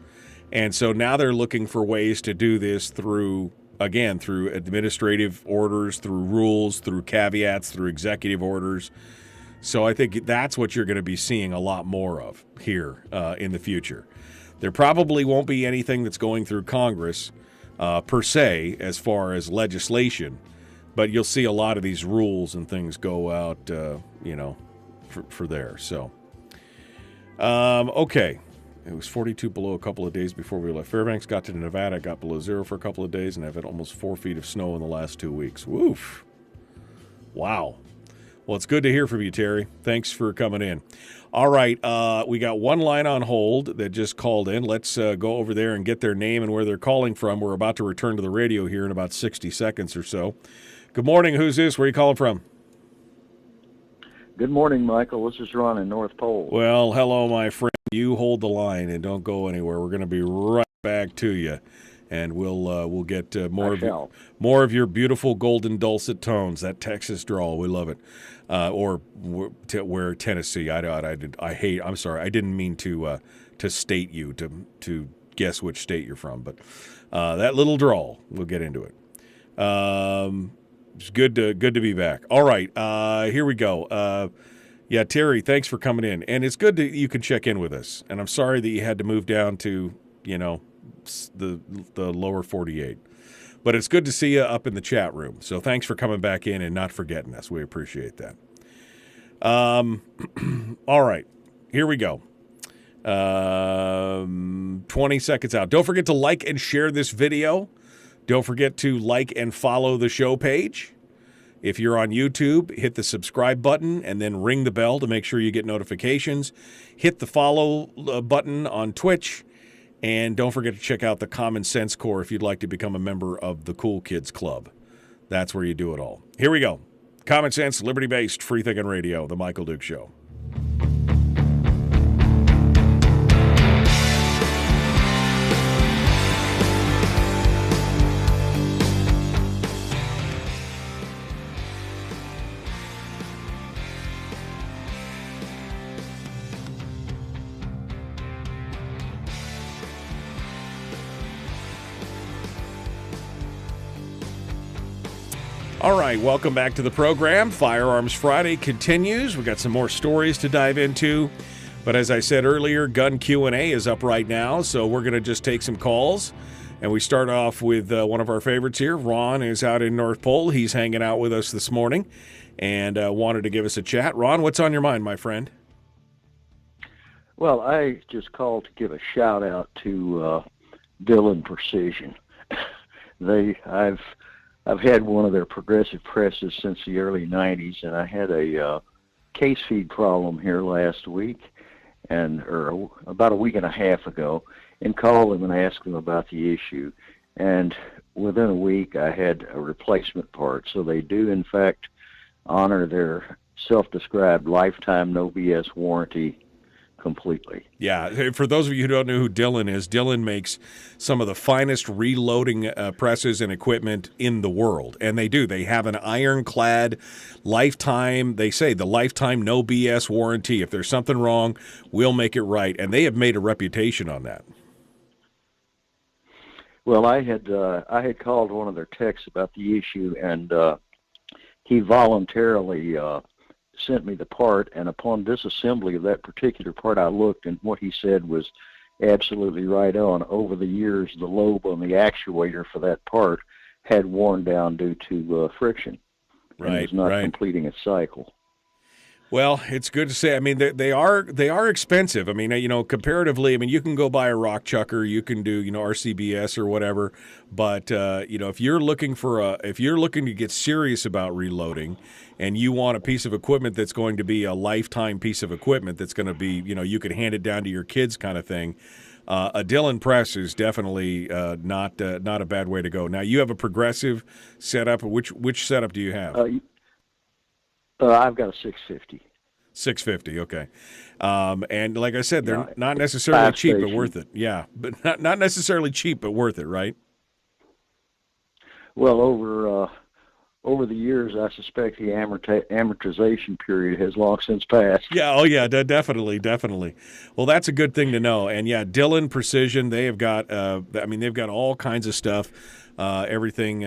And so now they're looking for ways to do this through administrative orders, through rules, through caveats, through executive orders. So I think that's what you're going to be seeing a lot more of here in the future. There probably won't be anything that's going through Congress per se as far as legislation, but you'll see a lot of these rules and things go out, for there. So, okay. It was 42 below a couple of days before we left Fairbanks. Got to Nevada, got below zero for a couple of days, and I've had almost 4 feet of snow in the last 2 weeks. Woof. Wow. Well, it's good to hear from you, Terry. Thanks for coming in. All right, we got one line on hold that just called in. Let's go over there and get their name and where they're calling from. We're about to return to the radio here in about 60 seconds or so. Good morning. Who's this? Where are you calling from? Good morning, Michael. This is Ron in North Pole. Well, hello, my friend. You hold the line and don't go anywhere. We're going to be right back to you, and we'll get more of your beautiful golden dulcet tones. That Texas drawl, we love it. Or where Tennessee. I'm sorry. I didn't mean to state you to guess which state you're from, but that little drawl. We'll get into it. It's good to be back. All right, here we go. Yeah, Terry, thanks for coming in, and it's good that you can check in with us. And I'm sorry that you had to move down to the lower 48, but it's good to see you up in the chat room. So thanks for coming back in and not forgetting us. We appreciate that. All right, here we go. 20 seconds out. Don't forget to like and share this video. Don't forget to like and follow the show page. If you're on YouTube, hit the subscribe button and then ring the bell to make sure you get notifications. Hit the follow button on Twitch. And don't forget to check out the Common Sense Corps if you'd like to become a member of the Cool Kids Club. That's where you do it all. Here we go. Common Sense, Liberty-Based, Free-Thinking Radio, The Michael Duke Show. All right, welcome back to the program. Firearms Friday continues. We've got some more stories to dive into. But as I said earlier, Gun Q&A is up right now, so we're going to just take some calls. And we start off with one of our favorites here. Ron is out in North Pole. He's hanging out with us this morning and wanted to give us a chat. Ron, what's on your mind, my friend? Well, I just called to give a shout-out to Dillon Precision. I've had one of their progressive presses since the early 90s, and I had a case feed problem here last week, or about a week and a half ago, and called them and asked them about the issue. And within a week, I had a replacement part. So they do, in fact, honor their self-described lifetime no BS warranty completely. Yeah, for those of you who don't know who Dillon is, Dillon makes some of the finest reloading presses and equipment in the world, and they do. They have an ironclad lifetime, they say, the lifetime no BS warranty. If there's something wrong, we'll make it right, and they have made a reputation on that. Well, I had called one of their techs about the issue, and he voluntarily sent me the part, and upon disassembly of that particular part, I looked, and what he said was absolutely right on. Over the years, the lobe on the actuator for that part had worn down due to friction. Right, and was not completing its cycle. Well, it's good to say. I mean, they are expensive. I mean, comparatively, I mean, you can go buy a rock chucker, you can do, RCBS or whatever. But if you're looking to get serious about reloading, and you want a piece of equipment that's going to be a lifetime piece of equipment that's going to be, you could hand it down to your kids kind of thing. A Dillon press is definitely not a bad way to go. Now, you have a progressive setup. Which setup do you have? I've got a 650. 650, okay. And like I said, they're not necessarily cheap, but worth it. Yeah, but not necessarily cheap, but worth it, right? Well, over the years, I suspect the amortization period has long since passed. Yeah, oh yeah, definitely. Well, that's a good thing to know. And yeah, Dillon Precision, they have got, they've got all kinds of stuff, everything,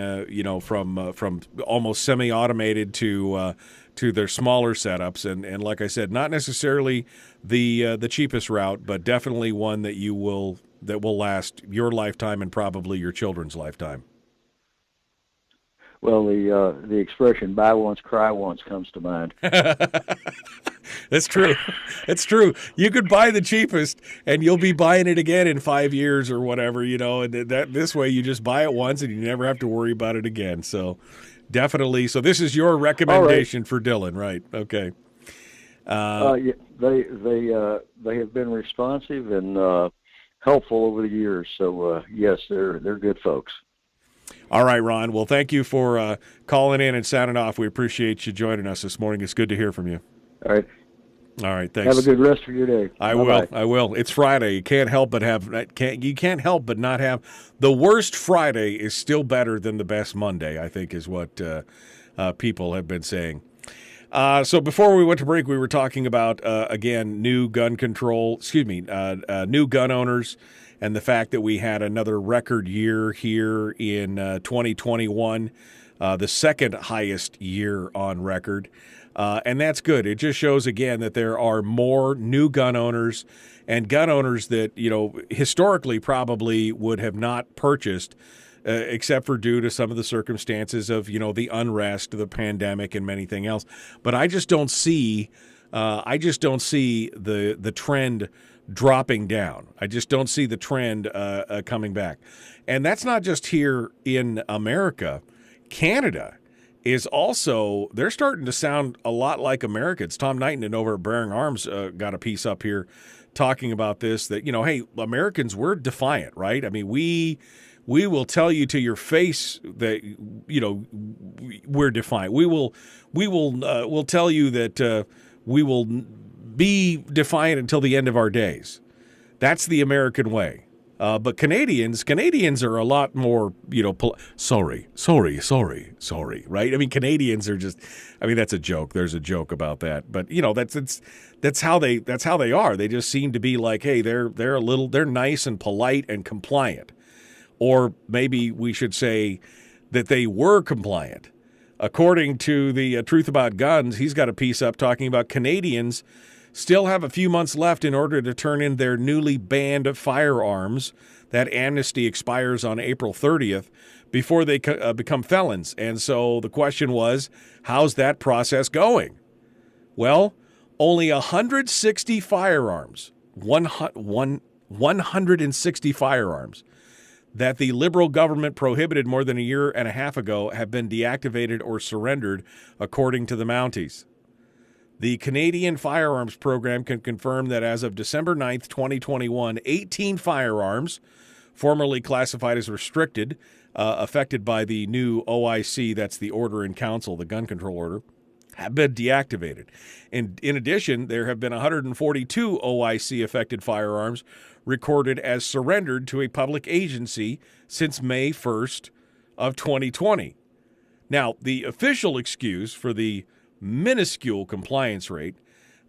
from almost semi-automated to their smaller setups, and like I said, not necessarily the cheapest route, but definitely one that will last your lifetime and probably your children's lifetime. Well, the expression "buy once, cry once" comes to mind. That's true. It's true. You could buy the cheapest, and you'll be buying it again in 5 years or whatever. And this way, you just buy it once, and you never have to worry about it again. So, definitely. So, this is your recommendation for Dillon, right? Okay. Yeah, they have been responsive and helpful over the years. So, yes, they're good folks. All right, Ron. Well, thank you for calling in and sounding off. We appreciate you joining us this morning. It's good to hear from you. All right. All right, thanks. Have a good rest of your day. I Bye-bye. will. I will. It's Friday. You can't help but you can't help but not have the worst Friday is still better than the best Monday, I think is what people have been saying. So before we went to break, we were talking about again new gun owners, and the fact that we had another record year here in 2021, the second highest year on record. And that's good. It just shows, again, that there are more new gun owners and gun owners that, historically probably would have not purchased except for due to some of the circumstances of, the unrest, the pandemic, and anything else. But I just don't see the trend dropping down. I just don't see the trend coming back. And that's not just here in America. Canada is also, they're starting to sound a lot like Americans. Tom Knighton over at Bearing Arms got a piece up here talking about this, that, hey, Americans, we're defiant, right? I mean, we will tell you to your face that, we're defiant. We'll tell you that we will be defiant until the end of our days. That's the American way. But Canadians are a lot more, sorry, right? I mean, Canadians are just, that's a joke. There's a joke about that. But, that's how they are. They just seem to be like, hey, they're nice and polite and compliant. Or maybe we should say that they were compliant. According to the Truth About Guns, he's got a piece up talking about Canadians still have a few months left in order to turn in their newly banned firearms. That amnesty expires on April 30th before they become felons. And so the question was, how's that process going? Well, only 160 firearms, 160 firearms that the Liberal government prohibited more than a year and a half ago have been deactivated or surrendered, according to the Mounties. The Canadian Firearms Program can confirm that as of December 9th, 2021, 18 firearms, formerly classified as restricted, affected by the new OIC, that's the Order in Council, the gun control order, have been deactivated. And in addition, there have been 142 OIC-affected firearms recorded as surrendered to a public agency since May 1st of 2020. Now, the official excuse for the minuscule compliance rate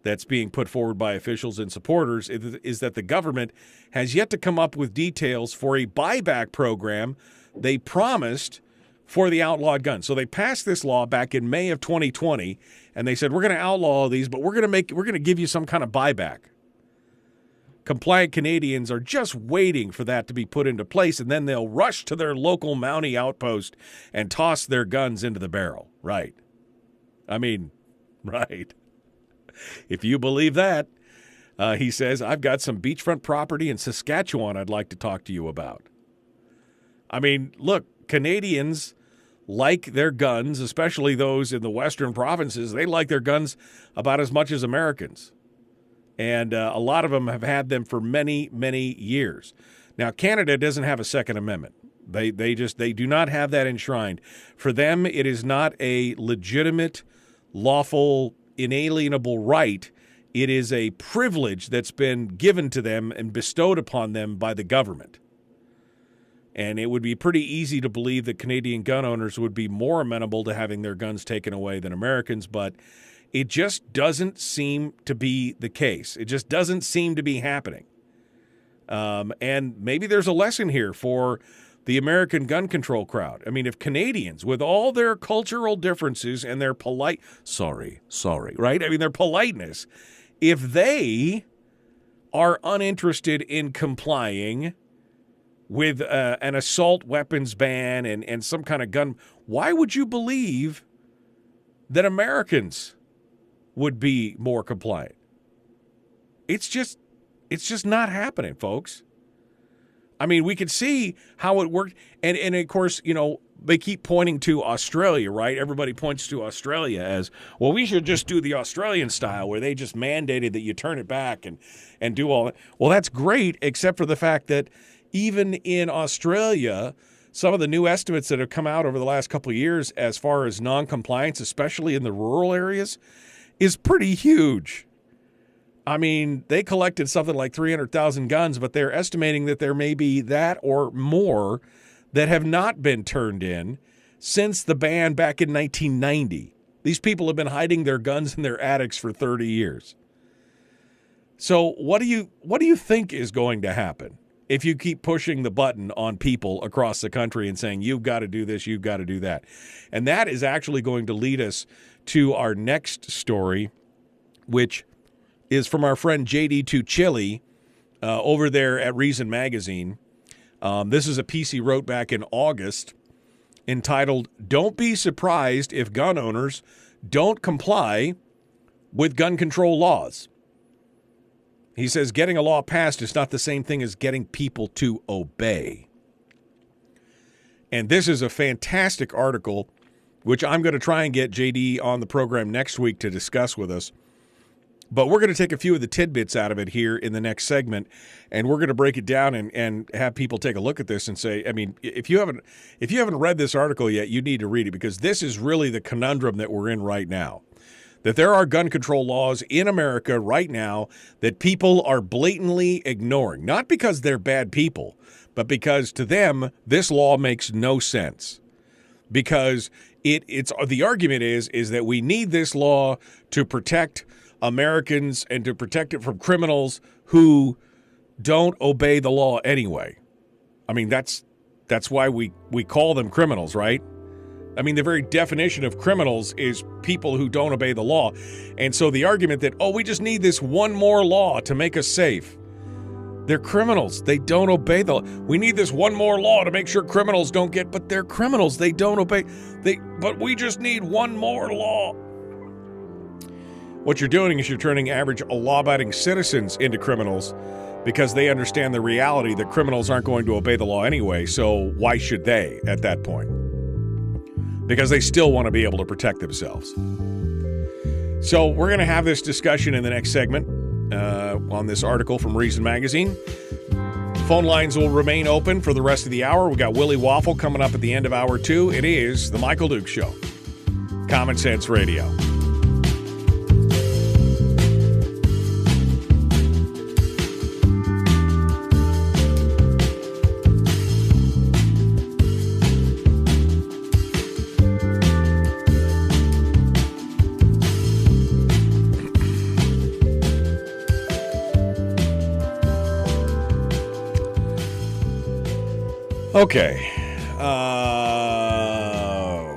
that's being put forward by officials and supporters is that the government has yet to come up with details for a buyback program they promised for the outlawed guns. So they passed this law back in May of 2020, and they said, we're going to outlaw these, but we're going to give you some kind of buyback. Compliant Canadians are just waiting for that to be put into place, and then they'll rush to their local Mountie outpost and toss their guns into the barrel. Right. Right. If you believe that, he says, I've got some beachfront property in Saskatchewan I'd like to talk to you about. Look, Canadians like their guns, especially those in the western provinces. They like their guns about as much as Americans. And a lot of them have had them for many, many years. Now, Canada doesn't have a Second Amendment. They do not have that enshrined. For them, it is not a legitimate, lawful, inalienable right. It is a privilege that's been given to them and bestowed upon them by the government. And it would be pretty easy to believe that Canadian gun owners would be more amenable to having their guns taken away than Americans, but it just doesn't seem to be the case. It just doesn't seem to be happening. And maybe there's a lesson here for the American gun control crowd. If Canadians, with all their cultural differences and their right? Their politeness, if they are uninterested in complying with an assault weapons ban and some kind of gun, why would you believe that Americans would be more compliant? It's just not happening, folks. We could see how it worked. And of course, they keep pointing to Australia, right? Everybody points to Australia as, well, we should just do the Australian style where they just mandated that you turn it back and do all that. Well, that's great, except for the fact that even in Australia, some of the new estimates that have come out over the last couple of years as far as noncompliance, especially in the rural areas, is pretty huge. I mean, they collected something like 300,000 guns, but they're estimating that there may be that or more that have not been turned in since the ban back in 1990. These people have been hiding their guns in their attics for 30 years. So what do you think is going to happen if you keep pushing the button on people across the country and saying, you've got to do this, you've got to do that? And that is actually going to lead us to our next story, which is from our friend JD Tuchili over there at Reason Magazine. This is a piece he wrote back in August entitled, "Don't Be Surprised If Gun Owners Don't Comply with Gun Control Laws." He says getting a law passed is not the same thing as getting people to obey. And this is a fantastic article, which I'm going to try and get JD on the program next week to discuss with us. But we're going to take a few of the tidbits out of it here in the next segment, and we're going to break it down and have people take a look at this and say, I mean, if you haven't read this article yet, you need to read it, because this is really the conundrum that we're in right now. That there are gun control laws in America right now that people are blatantly ignoring, not because they're bad people, but because to them this law makes no sense. Because it's the argument is that we need this law to protect Americans and to protect it from criminals who don't obey the law anyway. I mean, that's why we call them criminals, right? I mean, the very definition of criminals is people who don't obey the law. And so the argument that, oh, we just need this one more law to make us safe. They're criminals. They don't obey the law. We need this one more law to make sure criminals don't get, but they're criminals. They don't obey. But we just need one more law. What you're doing is you're turning average law-abiding citizens into criminals because they understand the reality that criminals aren't going to obey the law anyway, so why should they at that point? Because they still want to be able to protect themselves. So we're going to have this discussion in the next segment on this article from Reason Magazine. Phone lines will remain open for the rest of the hour. We got Willie Waffle coming up at the end of hour 2. It is The Michael Duke Show. Common Sense Radio. Okay.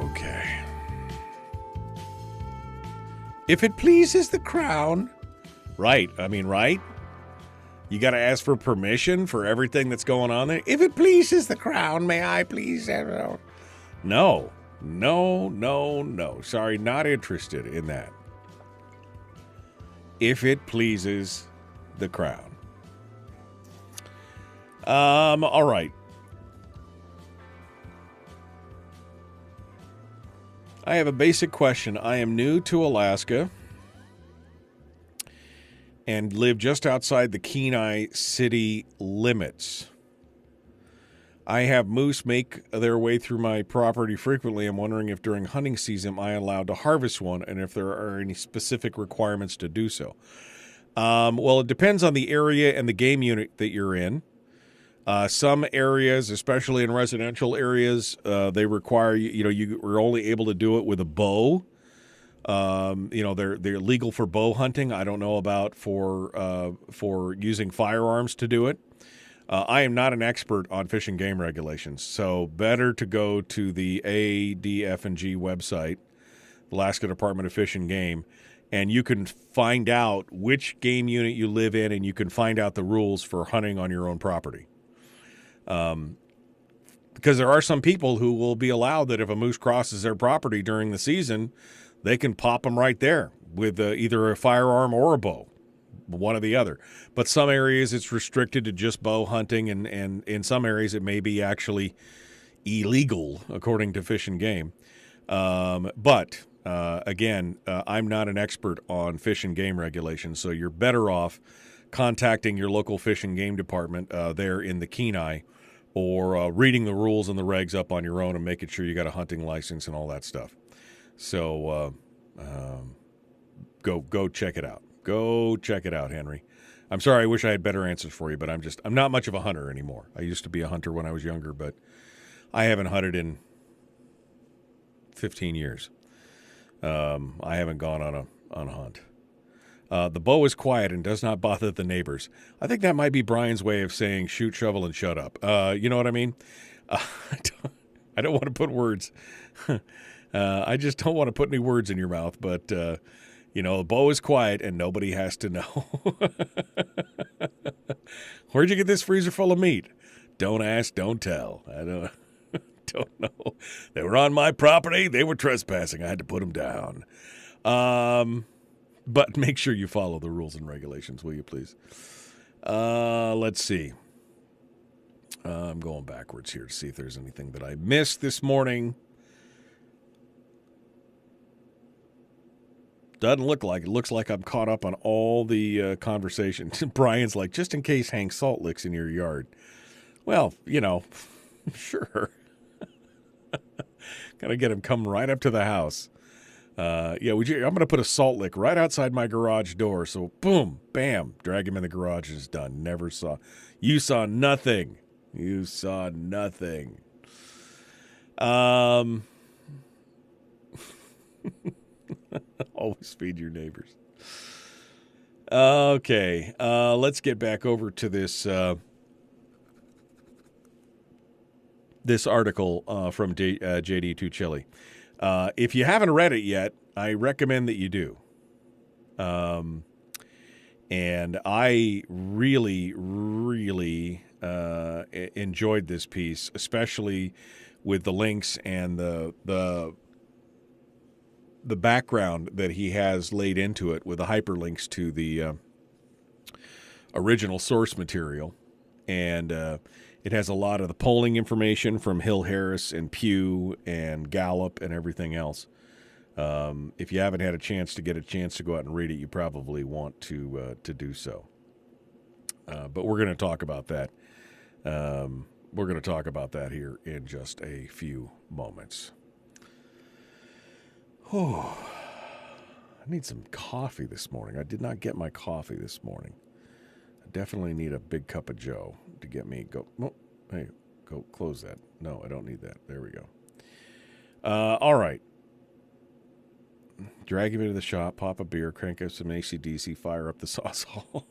Okay. If it pleases the crown. Right. I mean, right? You got to ask for permission for everything that's going on there. If it pleases the crown, may I please? No. Sorry, not interested in that. If it pleases the crown. All right. I have a basic question. I am new to Alaska and live just outside the Kenai city limits. I have moose make their way through my property frequently. I'm wondering if during hunting season I am allowed to harvest one and if there are any specific requirements to do so. Well, it depends on the area and the game unit that you're in. Some areas, especially in residential areas, they require you are only able to do it with a bow. They're legal for bow hunting. I don't know about for using firearms to do it. I am not an expert on fish and game regulations, so better to go to the ADF&G website, Alaska Department of Fish and Game, and you can find out which game unit you live in, and you can find out the rules for hunting on your own property. Because there are some people who will be allowed that if a moose crosses their property during the season, they can pop them right there with either a firearm or a bow, one or the other. But some areas it's restricted to just bow hunting, and in some areas it may be actually illegal according to Fish and Game. But again, I'm not an expert on fish and game regulations, so you're better off contacting your local fish and game department there in the Kenai, or reading the rules and the regs up on your own and making sure you got a hunting license and all that stuff. So Go check it out. Go check it out, Henry. I'm sorry, I wish I had better answers for you, but I'm not much of a hunter anymore. I used to be a hunter when I was younger, but I haven't hunted in 15 years. I haven't gone on a hunt. The bow is quiet and does not bother the neighbors. I think that might be Brian's way of saying shoot, shovel, and shut up. You know what I mean? I don't want to put words. I just don't want to put any words in your mouth, but, the bow is quiet and nobody has to know. Where'd you get this freezer full of meat? Don't ask, don't tell. I don't know. They were on my property. They were trespassing. I had to put them down. But make sure you follow the rules and regulations, will you please? Let's see. I'm going backwards here to see if there's anything that I missed this morning. Doesn't look like it. Looks like I'm caught up on all the conversation. Brian's like, just in case Hank Salt licks in your yard. Well, sure. Gotta get him come right up to the house. I'm going to put a salt lick right outside my garage door. So, boom, bam, drag him in the garage and it's done. You saw nothing. You saw nothing. Always feed your neighbors. Okay, let's get back over to this this article from JD Too Chilly. If you haven't read it yet, I recommend that you do. And I really, really enjoyed this piece, especially with the links and the background that he has laid into it with the hyperlinks to the original source material. And it has a lot of the polling information from Hill Harris and Pew and Gallup and everything else. If you haven't had a chance to go out and read it, you probably want to do so. But we're going to talk about that. We're going to talk about that here in just a few moments. Oh, I need some coffee this morning. I did not get my coffee this morning. I definitely need a big cup of Joe to get me go. Oh, hey, go close that. No, I don't need that. There we go. All right. Drag him into the shop, pop a beer, crank up some AC/DC, fire up the sauce hall.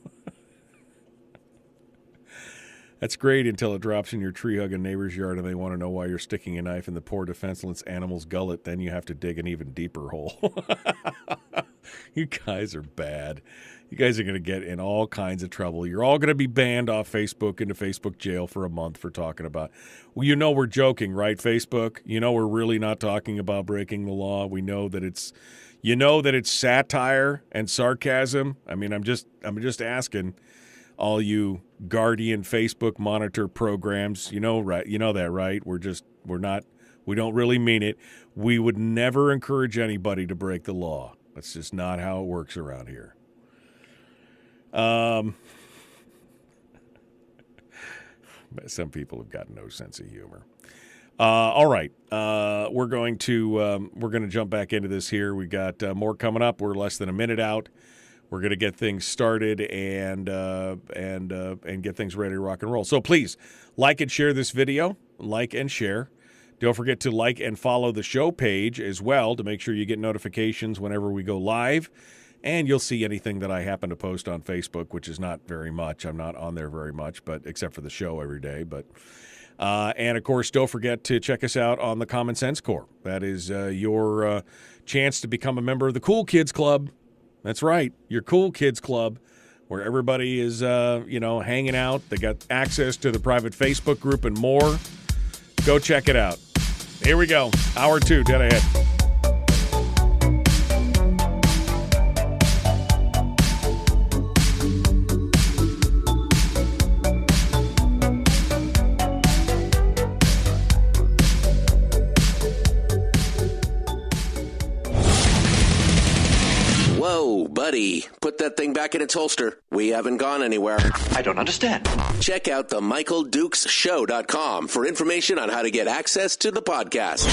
That's great until it drops in your tree-hugging neighbor's yard and they want to know why you're sticking a knife in the poor defenseless animal's gullet. Then you have to dig an even deeper hole. You guys are bad. You guys are going to get in all kinds of trouble. You're all going to be banned off Facebook into Facebook jail for a month for talking about. Well, we're joking, right, Facebook? We're really not talking about breaking the law. We know that it's, that it's satire and sarcasm. I mean, I'm just asking all you Guardian Facebook monitor programs. Right? You know that, right? We don't really mean it. We would never encourage anybody to break the law. That's just not how it works around here. Some people have got no sense of humor. All right, we're going to jump back into this here. We got more coming up. We're less than a minute out. We're going to get things started and get things ready to rock and roll. So please like and share this video. Like and share. Don't forget to like and follow the show page as well to make sure you get notifications whenever we go live. And you'll see anything that I happen to post on Facebook, which is not very much. I'm not on there very much, but except for the show every day. But and, of course, don't forget to check us out on the Common Sense Corps. That is your chance to become a member of the Cool Kids Club. That's right, your Cool Kids Club, where everybody is, hanging out. They got access to the private Facebook group and more. Go check it out. Here we go. Hour 2, dead ahead. Whoa, buddy. Put that thing back in its holster. We haven't gone anywhere. I don't understand. Check out the MichaelDukesShow.com for information on how to get access to the podcast.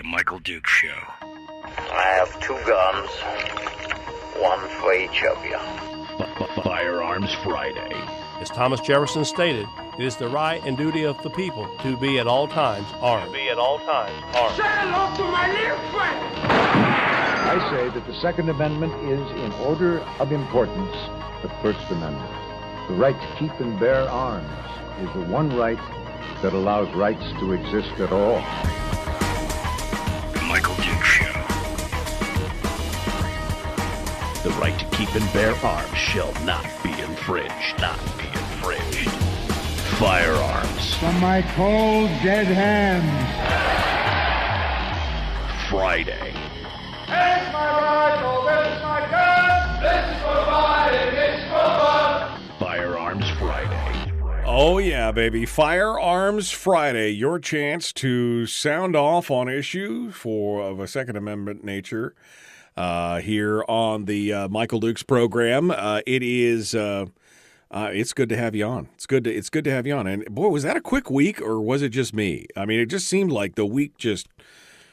The Michael Duke Show. I have 2 guns, one for each of you. Firearms Friday. As Thomas Jefferson stated, it is the right and duty of the people to be at all times armed. Say hello to my little friend. I say that the Second Amendment is, in order of importance, the First Amendment. The right to keep and bear arms is the one right that allows rights to exist at all. The Michael Duke Show. The right to keep and bear arms shall not be infringed. Not be infringed. Firearms. From my cold, dead hands. Friday. Here's my rifle, this is my gun, this is for fighting, it's for fun. Firearms Friday. Oh, yeah, baby. Firearms Friday, your chance to sound off on issue of a Second Amendment nature here on the Michael Dukes program. It's good to have you on. It's good to have you on. And, boy, was that a quick week or was it just me? I mean, it just seemed like the week just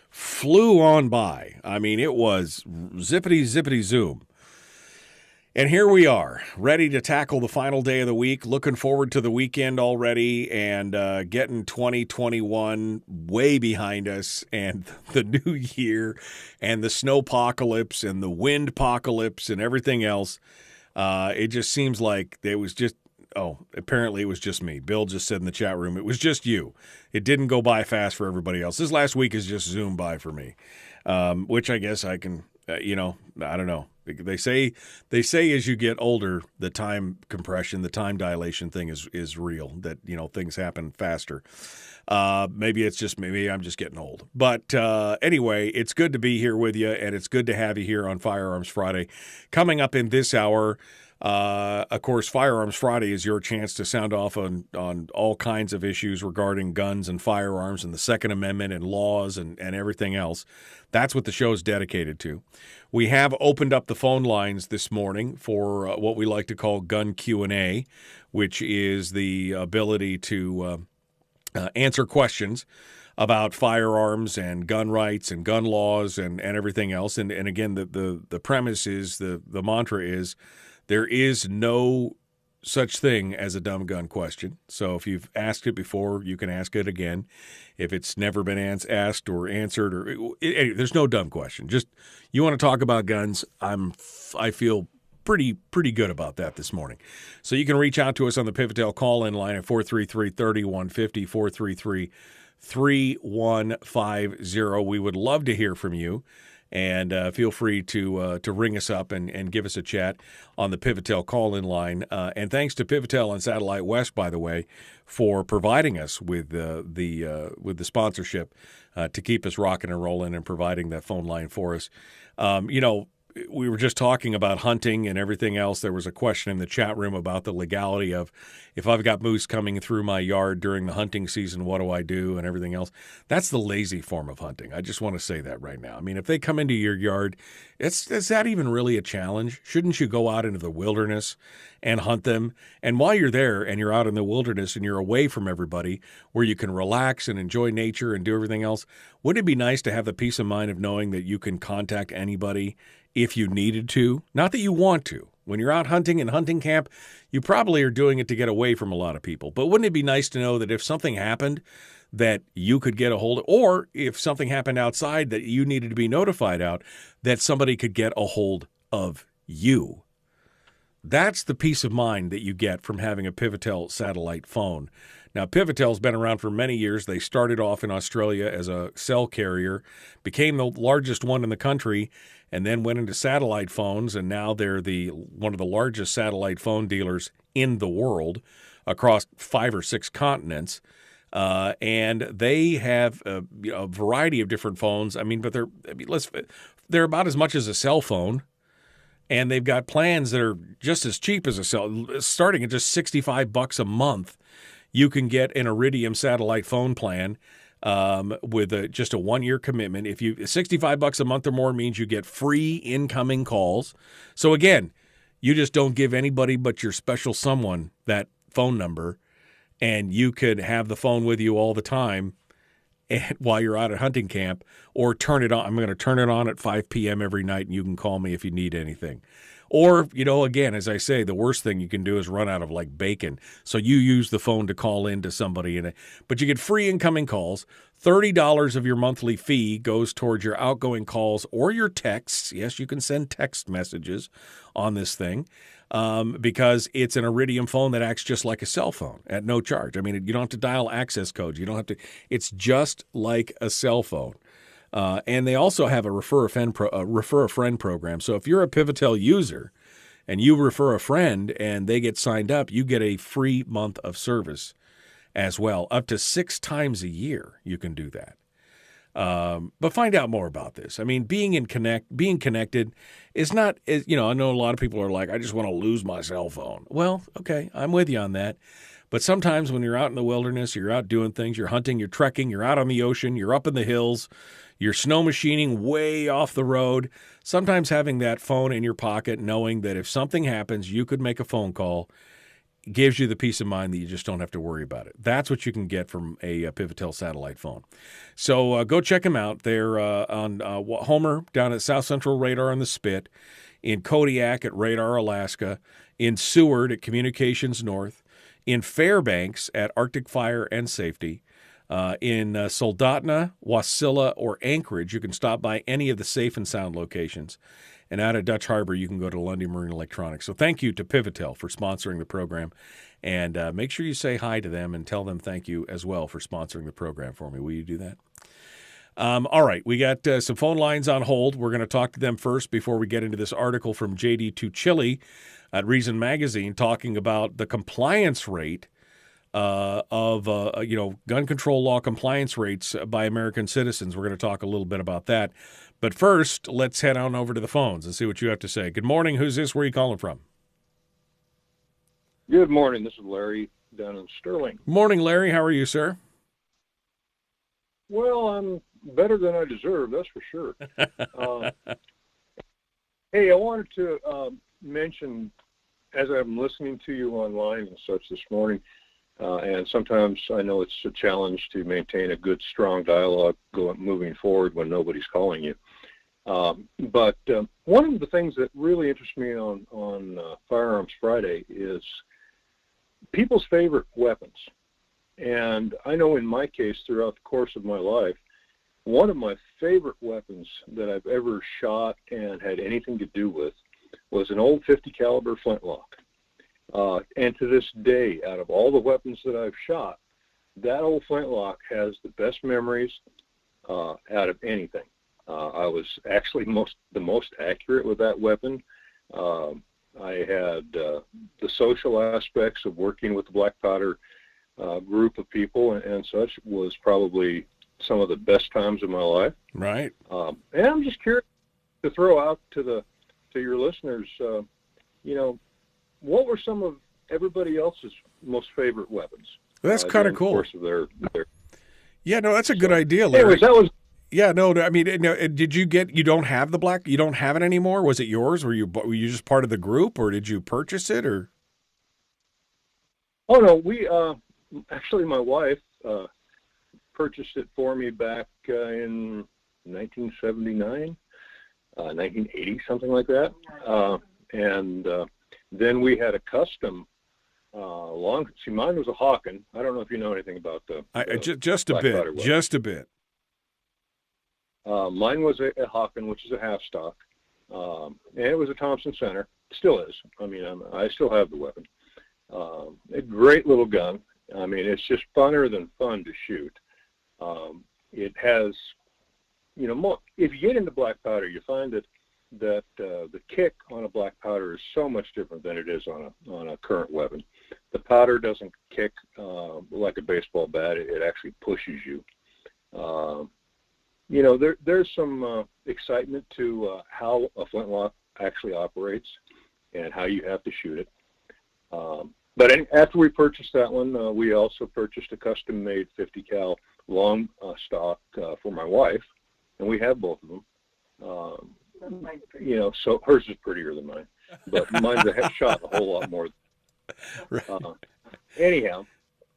flew on by. I mean, it was zippity zoom. And here we are, ready to tackle the final day of the week, looking forward to the weekend already and getting 2021 way behind us and the new year and the snowpocalypse and the windpocalypse and everything else. It just seems like it was just, apparently it was just me. Bill just said in the chat room, it was just you. It didn't go by fast for everybody else. This last week has just zoomed by for me, which I guess I can, I don't know. They say as you get older, the time compression, the time dilation thing is real, that, things happen faster. Maybe I'm just getting old. But anyway, it's good to be here with you, and it's good to have you here on Firearms Friday. Coming up in this hour, of course, Firearms Friday is your chance to sound off on all kinds of issues regarding guns and firearms and the Second Amendment and laws and everything else. That's what the show is dedicated to. We have opened up the phone lines this morning for what we like to call Gun Q&A, which is the ability to answer questions about firearms and gun rights and gun laws and everything else. And again, the premise is, the mantra is, there is no such thing as a dumb gun question. So if you've asked it before, you can ask it again. If it's never been asked or answered, there's no dumb question. Just, you want to talk about guns, I feel pretty good about that this morning. So you can reach out to us on the Pivotel call-in line at 433-3150, 433-3150. We would love to hear from you. And feel free to ring us up and give us a chat on the Pivotel call-in line. And thanks to Pivotel and Satellite West, by the way, for providing us with the sponsorship to keep us rocking and rolling and providing that phone line for us. We were just talking about hunting and everything else. There was a question in the chat room about the legality of, if I've got moose coming through my yard during the hunting season, what do I do and everything else. That's the lazy form of hunting. I just want to say that right now. I mean, if they come into your yard, is that even really a challenge? Shouldn't you go out into the wilderness and hunt them? And while you're there and you're out in the wilderness and you're away from everybody, where you can relax and enjoy nature and do everything else, wouldn't it be nice to have the peace of mind of knowing that you can contact anybody if you needed to? Not that you want to. When you're out hunting in hunting camp, you probably are doing it to get away from a lot of people. But wouldn't it be nice to know that if something happened, that you could get a hold of, or if something happened outside that you needed to be notified out, that somebody could get a hold of you? That's the peace of mind that you get from having a Pivotel satellite phone. Now, Pivotel's been around for many years. They started off in Australia as a cell carrier, became the largest one in the country, and then went into satellite phones, and now they're one of the largest satellite phone dealers in the world across 5 or 6 continents. And they have a variety of different phones. I mean, but they're about as much as a cell phone. And they've got plans that are just as cheap as a cell, starting at just $65 a month. You can get an Iridium satellite phone plan with just a 1-year commitment. If you $65 a month or more means you get free incoming calls. So again, you just don't give anybody but your special someone that phone number, and you could have the phone with you all the time. and while you're out at hunting camp, or turn it on. I'm going to turn it on at 5 p.m. every night, and you can call me if you need anything. Or, again, as I say, the worst thing you can do is run out of like bacon. So you use the phone to call in to somebody, but you get free incoming calls. $30 of your monthly fee goes towards your outgoing calls or your texts. Yes, you can send text messages on this thing because it's an Iridium phone that acts just like a cell phone at no charge. I mean, you don't have to dial access codes. You don't have to. It's just like a cell phone. And they also have a refer a friend program. So if you're a Pivotel user and you refer a friend and they get signed up, you get a free month of service as well. Up to 6 times a year you can do that. But find out more about this. I mean, being connected is not, I know a lot of people are like, I just want to lose my cell phone. Well, okay, I'm with you on that. But sometimes when you're out in the wilderness, you're out doing things, you're hunting, you're trekking, you're out on the ocean, you're up in the hills, you're snow machining way off the road. Sometimes having that phone in your pocket, knowing that if something happens, you could make a phone call, gives you the peace of mind that you just don't have to worry about it. That's what you can get from a Pivotel satellite phone. So go check them out. They're on Homer down at South Central Radar on the Spit, in Kodiak at Radar Alaska, in Seward at Communications North, in Fairbanks at Arctic Fire and Safety, in Soldotna, Wasilla, or Anchorage. You can stop by any of the Safe and Sound locations. And out at Dutch Harbor, you can go to Lundy Marine Electronics. So thank you to Pivotel for sponsoring the program. And make sure you say hi to them and tell them thank you as well for sponsoring the program for me. Will you do that? All right, we got some phone lines on hold. We're going to talk to them first before we get into this article from J.D. Tuccilli at Reason Magazine talking about the compliance rate of gun control law compliance rates by American citizens. We're going to talk a little bit about that. But first, let's head on over to the phones and see what you have to say. Good morning. Who's this? Where are you calling from? Good morning. This is Larry down in Sterling. Morning, Larry. How are you, sir? Well, I'm better than I deserve, that's for sure. Hey, I wanted to mention, as I'm listening to you online and such this morning, and sometimes I know it's a challenge to maintain a good, strong dialogue moving forward when nobody's calling you. But one of the things that really interests me on Firearms Friday is people's favorite weapons. And I know in my case, throughout the course of my life, one of my favorite weapons that I've ever shot and had anything to do with was an old 50 caliber flintlock. And to this day, out of all the weapons that I've shot, that old flintlock has the best memories out of anything. I was actually the most accurate with that weapon. I had the social aspects of working with the black powder group of people and such was probably some of the best times of my life. Right. And I'm just curious to throw out to your listeners, what were some of everybody else's most favorite weapons? That's kind of cool. Of course, their... Yeah, no, that's a good idea, Larry. Anyways, that was... Yeah, no, I mean, did you don't have you don't have it anymore? Was it yours? Were you just part of the group, or did you purchase it, or? Oh, no, we, actually my wife purchased it for me back in 1979, 1980, something like that. And then we had a custom mine was a Hawken. I don't know if you know anything about just a bit. Mine was a Hawken, which is a half stock, and it was a Thompson Center. Still is. I mean, I still have the weapon. A great little gun. I mean, it's just funner than fun to shoot. It has, if you get into black powder, you find that the kick on a black powder is so much different than it is on a current weapon. The powder doesn't kick like a baseball bat. It actually pushes you. There's some excitement to how a flintlock actually operates and how you have to shoot it. But after we purchased that one, we also purchased a custom-made 50 cal long stock for my wife, and we have both of them. So hers is prettier than mine, but mine's shot a whole lot more. Anyhow,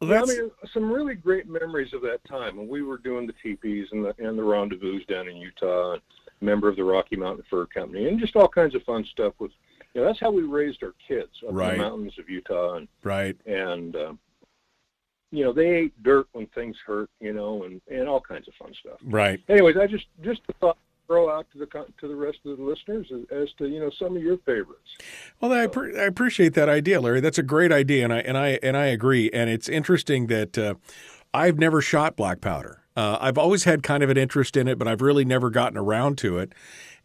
I mean, some really great memories of that time when we were doing the teepees and the rendezvous down in Utah, and member of the Rocky Mountain Fur Company, and just all kinds of fun stuff with, that's how we raised our kids up in the mountains of Utah. And, and they ate dirt when things hurt, and all kinds of fun stuff. Right. Anyways, I just thought throw out to the rest of the listeners as to some of your favorites. Well, I appreciate that idea, Larry. That's a great idea, and I agree. And it's interesting that I've never shot black powder. I've always had kind of an interest in it, but I've really never gotten around to it.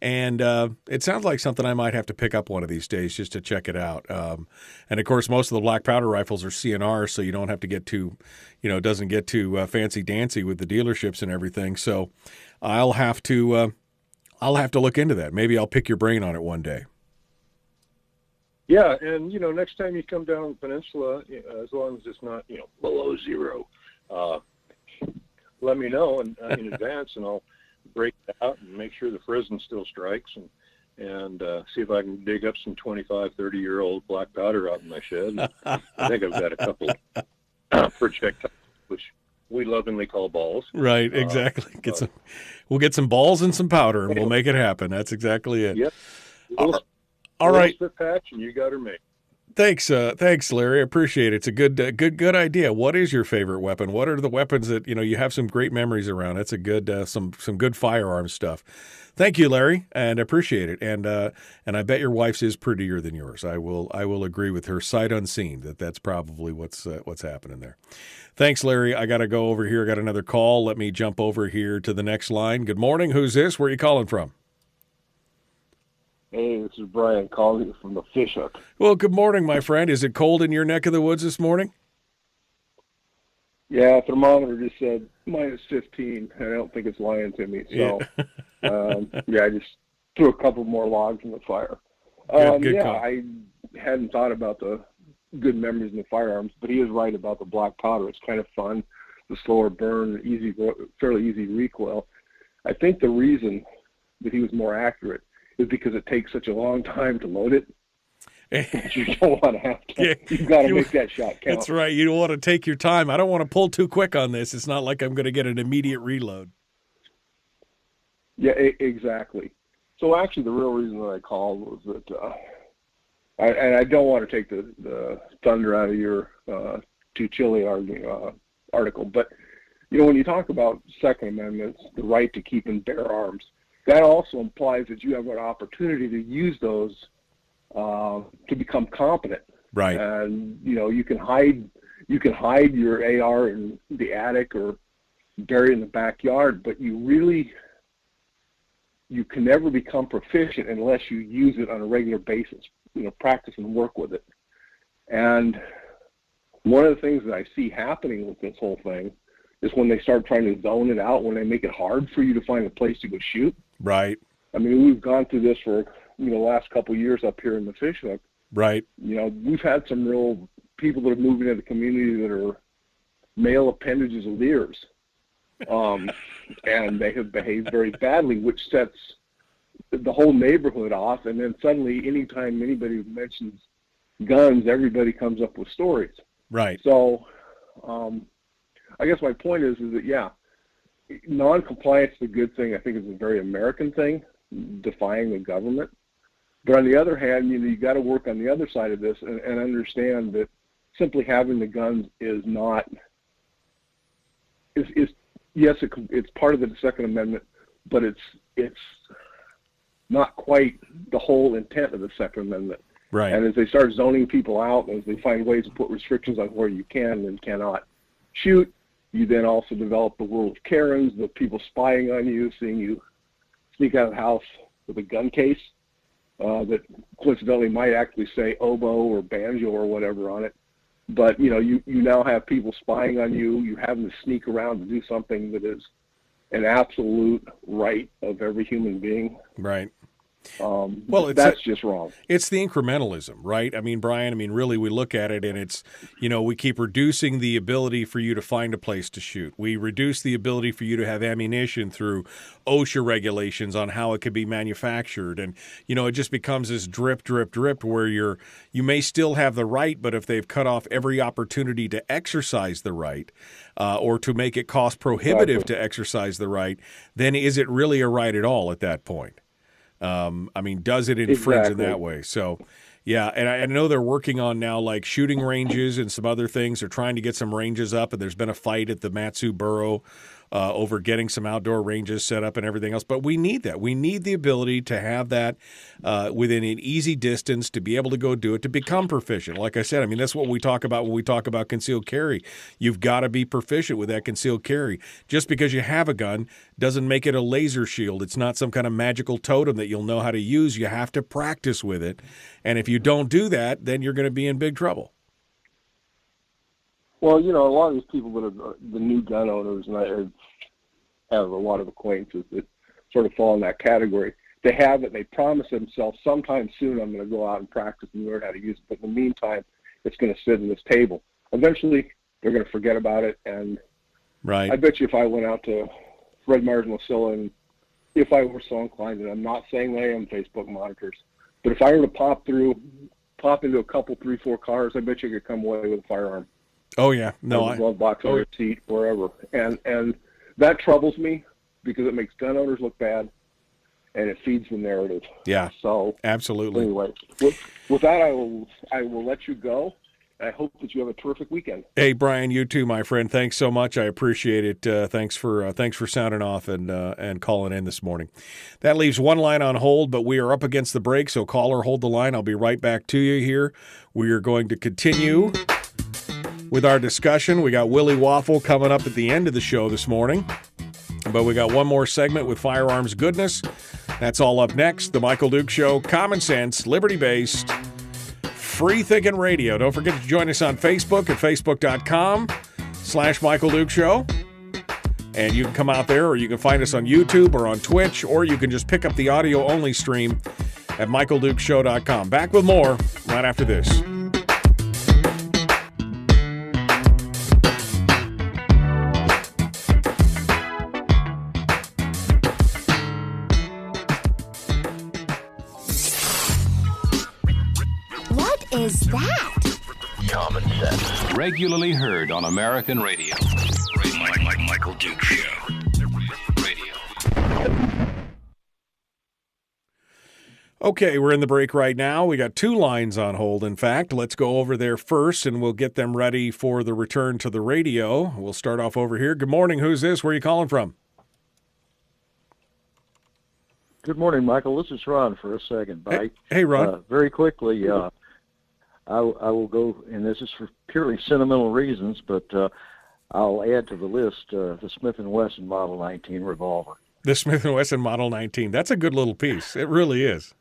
And it sounds like something I might have to pick up one of these days just to check it out. And, of course, most of the black powder rifles are CNR, so you don't have to get too, it doesn't get too fancy-dancy with the dealerships and everything. So I'll have to look into that. Maybe I'll pick your brain on it one day. Yeah, and, next time you come down the peninsula, as long as it's not, below zero, let me know in advance, and I'll break it out and make sure the frisson still strikes, and see if I can dig up some 25, 30-year-old black powder out in my shed. I think I've got a couple projectiles, which we lovingly call balls. Right, exactly. We'll get some balls and some powder, and we'll make it happen. That's exactly it. Yep. All right. Spit patch, and you got her made. Thanks, Larry. I appreciate it. It's a good idea. What is your favorite weapon? What are the weapons that you have some great memories around? That's a good some good firearm stuff. Thank you, Larry, and I appreciate it. And I bet your wife's is prettier than yours. I will agree with her sight unseen that's probably what's happening there. Thanks, Larry. I got to go over here. I got another call. Let me jump over here to the next line. Good morning. Who's this? Where are you calling from? Hey, this is Brian calling from the fish hook. Well, good morning, my friend. Is it cold in your neck of the woods this morning? Yeah, thermometer just said minus 15. I don't think it's lying to me. So, I just threw a couple more logs in the fire. Good call. I hadn't thought about the good memories in the firearms, but he is right about the black powder. It's kind of fun, the slower burn, fairly easy recoil. I think the reason that he was more accurate is because it takes such a long time to load it. You don't want to have to. Yeah, you've got to make that shot count. That's right. You don't want to take your time. I don't want to pull too quick on this. It's not like I'm going to get an immediate reload. Yeah, exactly. So actually, the real reason that I called was that, and I don't want to take the thunder out of your too chilly article, but when you talk about Second Amendment, the right to keep and bear arms, that also implies that you have an opportunity to use those to become competent. Right. And you can hide your AR in the attic or bury it in the backyard, but you can never become proficient unless you use it on a regular basis. Practice and work with it. And one of the things that I see happening with this whole thing is when they start trying to zone it out, when they make it hard for you to find a place to go shoot. Right. I mean, we've gone through this for the last couple of years up here in the fish hook. Right. We've had some real people that are moving into the community that are male appendages of deers, and they have behaved very badly, which sets the whole neighborhood off. And then suddenly, anytime anybody mentions guns, everybody comes up with stories. Right. So, I guess my point is that non-compliance is a good thing. I think it's a very American thing, defying the government. But on the other hand, you got to work on the other side of this and understand that simply having the guns is not. Yes, it's part of the Second Amendment, but it's not quite the whole intent of the Second Amendment. Right. And as they start zoning people out, as they find ways to put restrictions on where you can and cannot shoot, you then also develop the world of Karens, the people spying on you, seeing you sneak out of the house with a gun case that coincidentally might actually say oboe or banjo or whatever on it. But, you now have people spying on you. You having to sneak around to do something that is an absolute right of every human being. Right. Well, that's just wrong. It's the incrementalism, right? I mean, Brian, really, we look at it and it's, we keep reducing the ability for you to find a place to shoot. We reduce the ability for you to have ammunition through OSHA regulations on how it could be manufactured. And, it just becomes this drip where you may still have the right, but if they've cut off every opportunity to exercise the right or to make it cost prohibitive to exercise the right, then is it really a right at all at that point? Does it infringe in that way? So, yeah, and I know they're working on now like shooting ranges and some other things. They're trying to get some ranges up, and there's been a fight at the Matsu Borough over getting some outdoor ranges set up and everything else. But we need that. We need the ability to have that within an easy distance to be able to go do it, to become proficient. Like I said, that's what we talk about when we talk about concealed carry. You've got to be proficient with that concealed carry. Just because you have a gun doesn't make it a laser shield. It's not some kind of magical totem that you'll know how to use. You have to practice with it. And if you don't do that, then you're going to be in big trouble. Well, a lot of these people that are the new gun owners, and I have a lot of acquaintances that sort of fall in that category. They have it. They promise themselves sometime soon I'm going to go out and practice and learn how to use it. But in the meantime, it's going to sit at this table. Eventually, they're going to forget about it. And right. I bet you if I went out to Fred Meyer's Wasilla, and if I were so inclined, and I'm not saying that I am Facebook monitors, but if I were to pop into a couple, 3-4 cars, I bet you could come away with a firearm. Oh yeah, no, glove box on your seat, wherever, and that troubles me because it makes gun owners look bad, and it feeds the narrative. Yeah. So absolutely. Anyway, with that, I will let you go. I hope that you have a terrific weekend. Hey, Brian, you too, my friend. Thanks so much. I appreciate it. Thanks for sounding off and calling in this morning. That leaves one line on hold, but we are up against the break, so caller, hold the line. I'll be right back to you here. We are going to continue with our discussion. We got Willie Waffle coming up at the end of the show this morning, but we got one more segment with firearms goodness. That's all up next. The Michael Duke Show, common sense, liberty-based, free-thinking radio. Don't forget to join us on Facebook at facebook.com/Michael Duke Show. And you can come out there, or you can find us on YouTube or on Twitch, or you can just pick up the audio-only stream at michaeldukeshow.com. Back with more right after this. Is that? Common sense. Regularly heard on American radio. Michael Duke Show. Radio. Okay, we're in the break right now. We got two lines on hold, in fact. Let's go over there first, and we'll get them ready for the return to the radio. We'll start off over here. Good morning. Who's this? Where are you calling from? Good morning, Michael. This is Ron for a second. Bye. Hey Ron. Very quickly, I will go, and this is for purely sentimental reasons, but I'll add to the list the Smith & Wesson Model 19 revolver. The Smith & Wesson Model 19. That's a good little piece. It really is.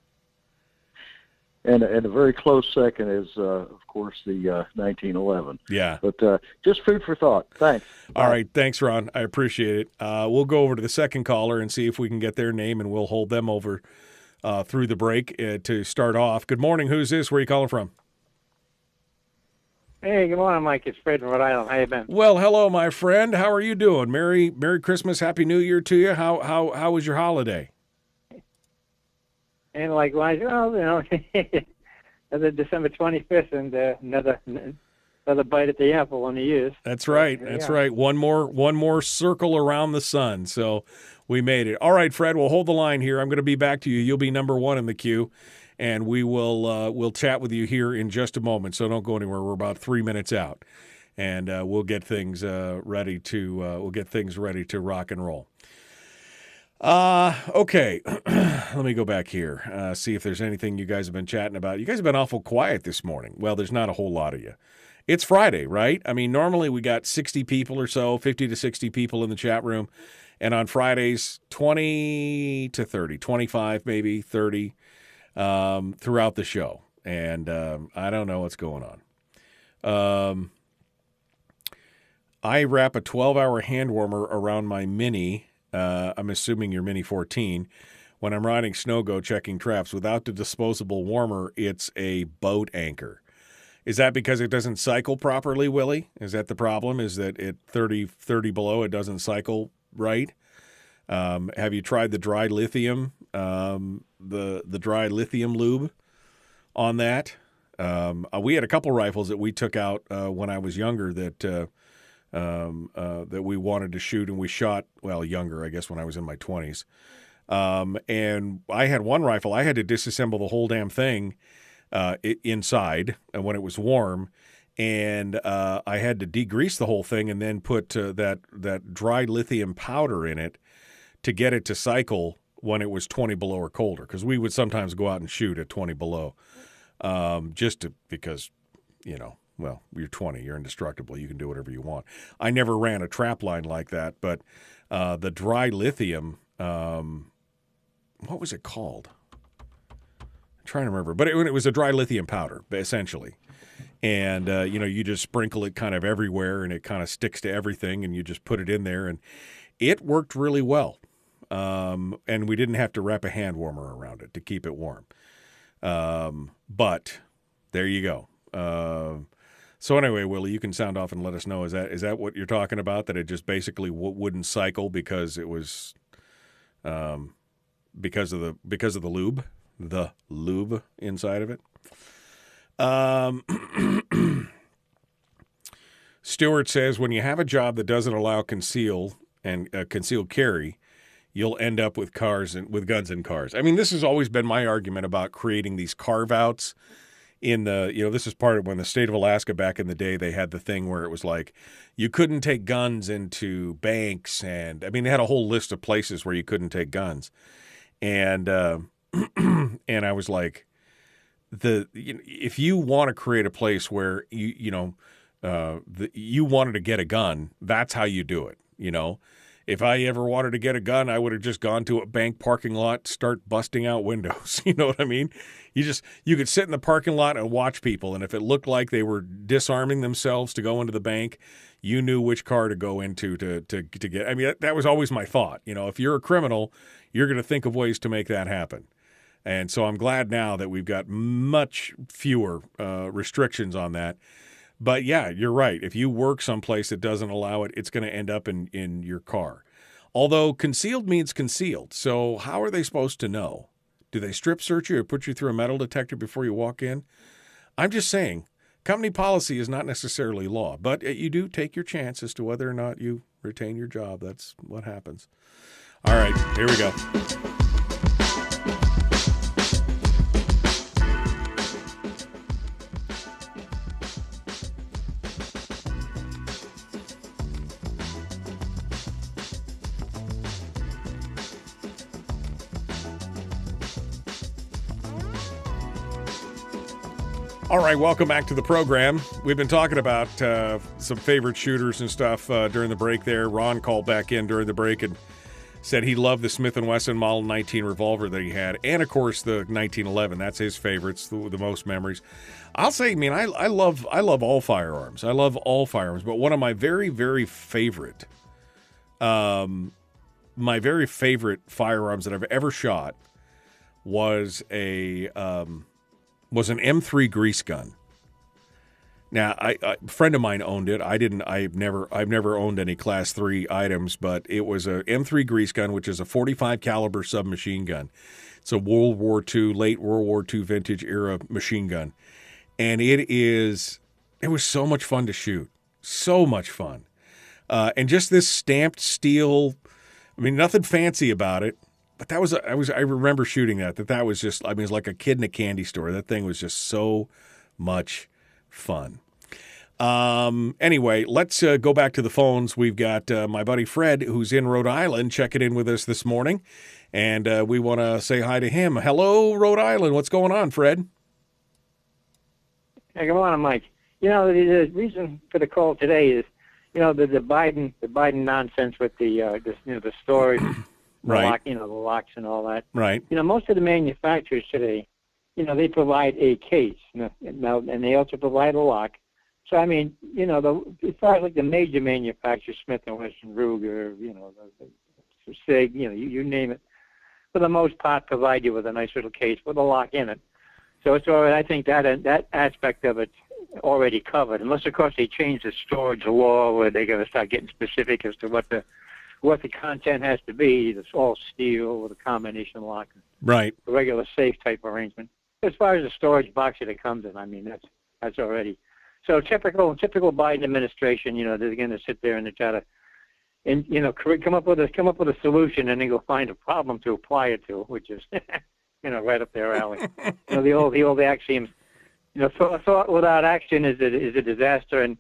And a very close second is, of course, the 1911. Yeah. But just food for thought. Thanks. All right. Thanks, Ron. I appreciate it. We'll go over to the second caller and see if we can get their name, and we'll hold them over through the break to start off. Good morning. Who's this? Where are you calling from? Hey, good morning, Mike. It's Fred from Rhode Island. How you been? Well, hello, my friend. How are you doing? Merry Christmas, Happy New Year to you. How was your holiday? And likewise, another December 25th, and another bite at the apple on the years. That's right. That's right. One more circle around the sun. So we made it. All right, Fred. We'll hold the line here. I'm going to be back to you. You'll be number one in the queue. And we will we'll chat with you here in just a moment. So don't go anywhere. We're about 3 minutes out, and we'll get things ready to rock and roll. Okay. Let me go back here. See if there's anything you guys have been chatting about. You guys have been awful quiet this morning. Well, there's not a whole lot of you. It's Friday, right? I mean, normally we got 60 people or so, 50 to 60 people in the chat room, and on Fridays 20 to 30, 25 maybe 30. Throughout the show, and I don't know what's going on. I wrap a 12-hour hand warmer around my Mini, I'm assuming your Mini 14, when I'm riding snow-go checking traps. Without the disposable warmer, it's a boat anchor. Is that because it doesn't cycle properly, Willie? Is that the problem? Is that at 30 below it doesn't cycle right? Have you tried the dry lithium, the dry lithium lube on that? We had a couple rifles that we took out when I was younger that we wanted to shoot, and we shot, well, younger, I guess, when I was in my 20s. And I had one rifle, I had to disassemble the whole damn thing inside when it was warm, and I had to degrease the whole thing and then put that dry lithium powder in it to get it to cycle when it was 20 below or colder, because we would sometimes go out and shoot at 20 below, because, well, you're 20, you're indestructible, you can do whatever you want. I never ran a trap line like that, but the dry lithium, what was it called? I'm trying to remember, but it was a dry lithium powder, essentially. And, you just sprinkle it kind of everywhere, and it kind of sticks to everything, and you just put it in there, and it worked really well. And we didn't have to wrap a hand warmer around it to keep it warm. But there you go. So anyway, Willie, you can sound off and let us know. Is that what you're talking about? That it just basically wouldn't cycle because it was because of the lube inside of it. Stewart says, when you have a job that doesn't allow concealed carry, you'll end up with with guns in cars. I mean, this has always been my argument about creating these carve-outs in the, this is part of when the state of Alaska back in the day, they had the thing where it was like, you couldn't take guns into banks. And I mean, they had a whole list of places where you couldn't take guns. And, and I was like, if you want to create a place where you wanted to get a gun, that's how you do it. If I ever wanted to get a gun, I would have just gone to a bank parking lot, start busting out windows. You know what I mean? You could sit in the parking lot and watch people, and if it looked like they were disarming themselves to go into the bank, you knew which car to go into to get. I mean, that was always my thought. If you're a criminal, you're going to think of ways to make that happen. And so I'm glad now that we've got much fewer restrictions on that. But yeah, you're right. If you work someplace that doesn't allow it, it's going to end up in your car. Although concealed means concealed. So how are they supposed to know? Do they strip search you or put you through a metal detector before you walk in? I'm just saying, company policy is not necessarily law, but you do take your chance as to whether or not you retain your job. That's what happens. All right, here we go. All right, welcome back to the program. We've been talking about some favorite shooters and stuff during the break there. Ron called back in during the break and said he loved the Smith & Wesson Model 19 revolver that he had, and, of course, the 1911. That's his favorites, the most memories. I'll say, I love all firearms. I love all firearms, but one of my very, very favorite firearms that I've ever shot was an M3 grease gun. Now, a friend of mine owned it. I've never owned any Class 3 items, but it was a M3 grease gun, which is a 45 caliber submachine gun. It's a late World War II vintage era machine gun, and it was so much fun to shoot, so much fun, and just this stamped steel. I mean, nothing fancy about it. But I remember shooting that was just, it was like a kid in a candy store. That thing was just so much fun. Anyway, let's go back to the phones. We've got my buddy Fred, who's in Rhode Island, checking in with us this morning. And we want to say hi to him. Hello, Rhode Island. What's going on, Fred? Hey, good morning, Mike. The reason for the call today is, the Biden nonsense with the story. Right. The locks and all that. Right. Most of the manufacturers today, they provide a case, and they also provide a lock. So, as far as like the major manufacturers, Smith & Wesson, Ruger, the SIG, you name it, for the most part, provide you with a nice little case with a lock in it. So it's already, I think that aspect of it already covered, unless of course they change the storage law where they're going to start getting specific as to what the content has to be. It's all steel with a combination lock, right? A regular safe type arrangement. As far as the storage box that it comes in, I mean that's already. So typical Biden administration, they're going to sit there and they try to, come up with a solution and then go find a problem to apply it to, which is, right up their alley. The old axiom, thought without action is a disaster, and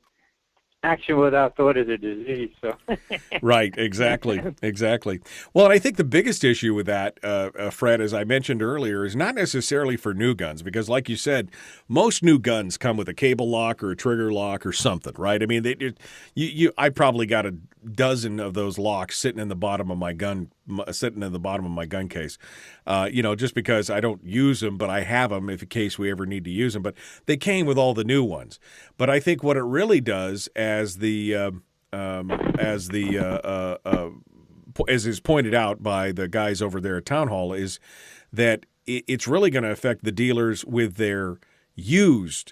action without thought is a disease. So. Right, exactly. Well, and I think the biggest issue with that, Fred, as I mentioned earlier, is not necessarily for new guns, because like you said, most new guns come with a cable lock or a trigger lock or something, right? I mean, I probably got a dozen of those locks sitting in the bottom of my gun case, just because I don't use them, but I have them in case we ever need to use them. But they came with all the new ones. But I think what it really does, as is pointed out by the guys over there at Town Hall, is that it's really going to affect the dealers with their used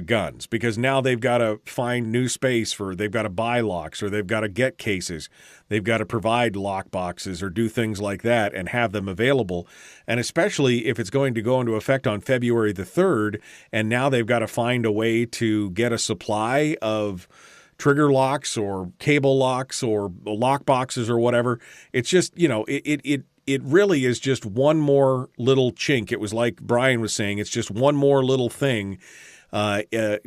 guns, because now they've got to find new space they've got to buy locks, or they've got to get cases, they've got to provide lock boxes or do things like that and have them available. And especially if it's going to go into effect on February the 3rd, and now they've got to find a way to get a supply of trigger locks or cable locks or lock boxes or whatever. It's just, it really is just one more little chink. It was like Brian was saying, it's just one more little thing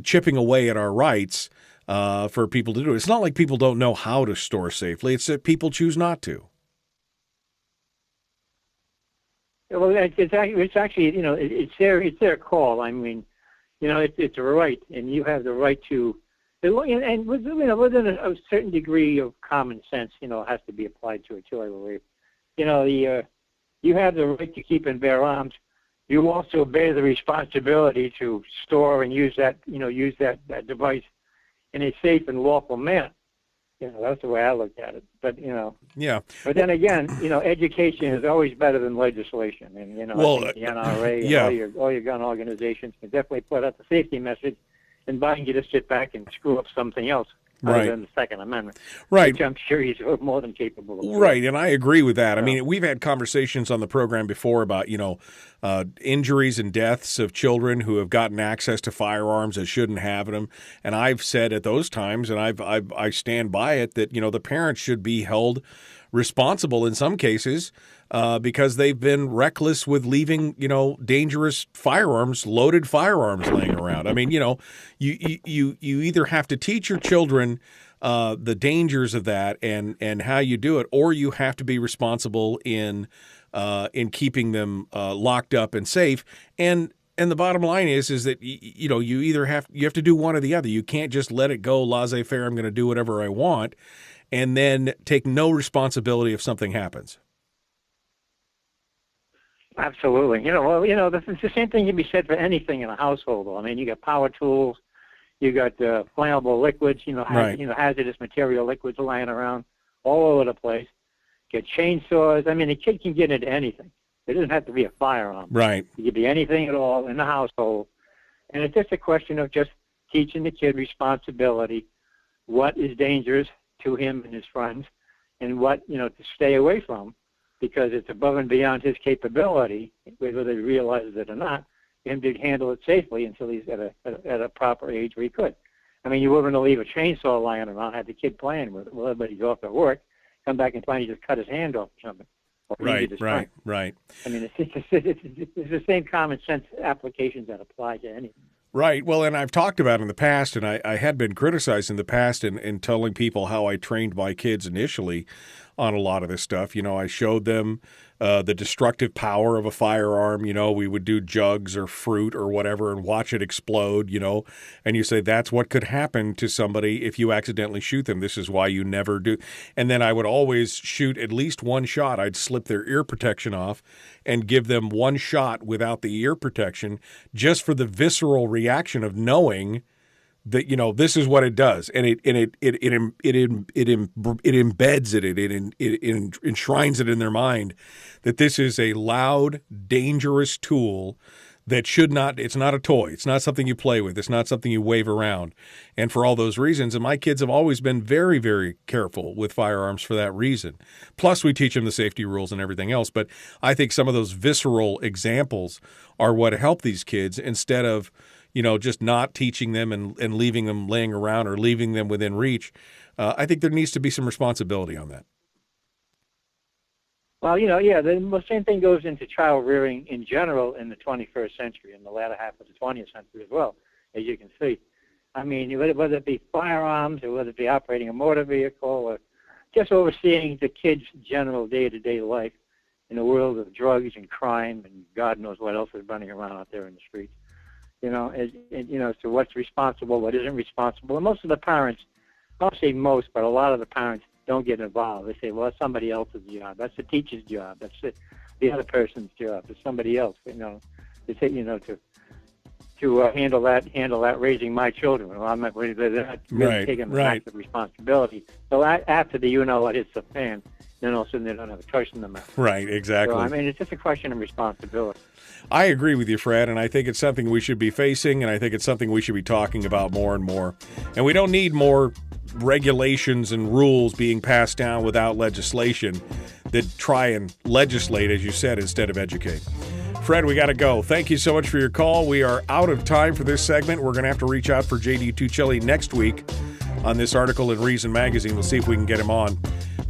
chipping away at our rights for people to do. It's not like people don't know how to store safely. It's that people choose not to. Well, it's actually, it's their call. I mean, it's a right, and you have the right to, and within a certain degree of common sense, has to be applied to it too, I believe. You have the right to keep and bear arms. You also bear the responsibility to store and use that device in a safe and lawful manner. That's the way I look at it. But yeah. But then again, education is always better than legislation. And I think the NRA and all your gun organizations can definitely put out the safety message, and bind you to sit back and screw up something else. Other than the Second Amendment, right? Which I'm sure he's more than capable of. Right, and I agree with that. I mean, we've had conversations on the program before about injuries and deaths of children who have gotten access to firearms that shouldn't have them, and I've said at those times, and I stand by it, that the parents should be held responsible in some cases because they've been reckless with leaving dangerous firearms, loaded firearms laying around. I mean, you either have to teach your children the dangers of that and how you do it, or you have to be responsible in keeping them locked up and safe. And the bottom line is that you either have to do one or the other. You can't just let it go laissez-faire. I'm going to do whatever I want, and then take no responsibility if something happens. Absolutely. It's the same thing can be said for anything in a household. I mean, you got power tools, you got flammable liquids, hazardous material liquids lying around all over the place. Get chainsaws. I mean, a kid can get into anything. It doesn't have to be a firearm. Right. It could be anything at all in the household. And it's just a question of just teaching the kid responsibility, what is dangerous to him and his friends, and what, to stay away from, because it's above and beyond his capability, whether he realizes it or not, him to handle it safely until he's at a proper age where he could. I mean, you wouldn't leave a chainsaw lying around, have the kid playing with it. Well, everybody's off at work, come back and find he just cut his hand off or something. Right. I mean, it's the same common sense applications that apply to anything. Right. Well, and I've talked about in the past, and I had been criticized in the past in telling people how I trained my kids initially on a lot of this stuff. I showed them the destructive power of a firearm. We would do jugs or fruit or whatever and watch it explode, and you say that's what could happen to somebody if you accidentally shoot them. This is why you never do. And then I would always shoot at least one shot. I'd slip their ear protection off and give them one shot without the ear protection, just for the visceral reaction of knowing that, you know, this is what it does, and it embeds it enshrines it in their mind that this is a loud, dangerous tool that should not. It's not a toy. It's not something you play with. It's not something you wave around. And for all those reasons, and my kids have always been very, very careful with firearms for that reason. Plus, we teach them the safety rules and everything else. But I think some of those visceral examples are what help these kids instead of, you know, just not teaching them and leaving them laying around or leaving them within reach. I think there needs to be some responsibility on that. Well, you know, yeah, the same thing goes into child rearing in general in the 21st century, in the latter half of the 20th century as well, as you can see. I mean, whether it be firearms or whether it be operating a motor vehicle or just overseeing the kids' general day-to-day life in a world of drugs and crime and God knows what else is running around out there in the streets. You know, as to what's responsible, what isn't responsible. And most of the parents, I'll say most, but a lot of the parents don't get involved. They say, well, that's somebody else's job. That's the teacher's job. That's the other person's job. It's somebody else. You know, they say, you know, to handle that raising my children. Well, I'm not really taking the massive responsibility. So after the it hits the fan, then all of a sudden they don't have a choice in the matter. Right, exactly. So, I mean, it's just a question of responsibility. I agree with you, Fred, and I think it's something we should be facing, and I think it's something we should be talking about more and more. And we don't need more regulations and rules being passed down without legislation that try and legislate, as you said, instead of educate. Fred, we got to go. Thank you so much for your call. We are out of time for this segment. We're going to have to reach out for J.D. Tuccelli next week on this article in Reason Magazine. We'll see if we can get him on.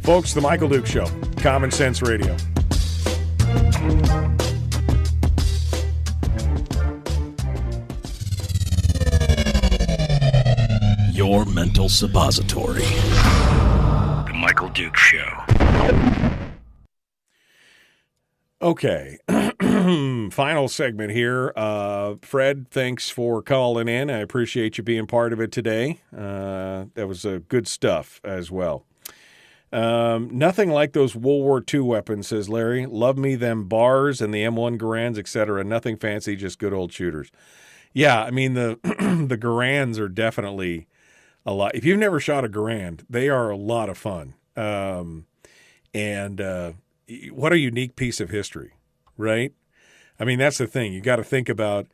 Folks, The Michael Duke Show, Common Sense Radio. Your mental suppository. The Michael Duke Show. Okay. Final segment here. Fred, thanks for calling in. I appreciate you being part of it today. That was good stuff as well. Nothing like those World War II weapons, says Larry. Love me them bars and the M1 Garands, etc. Nothing fancy, just good old shooters. Yeah, I mean, the the Garands are definitely a lot. If you've never shot a Garand, they are a lot of fun. And what a unique piece of history, right? I mean, that's the thing. You got to think about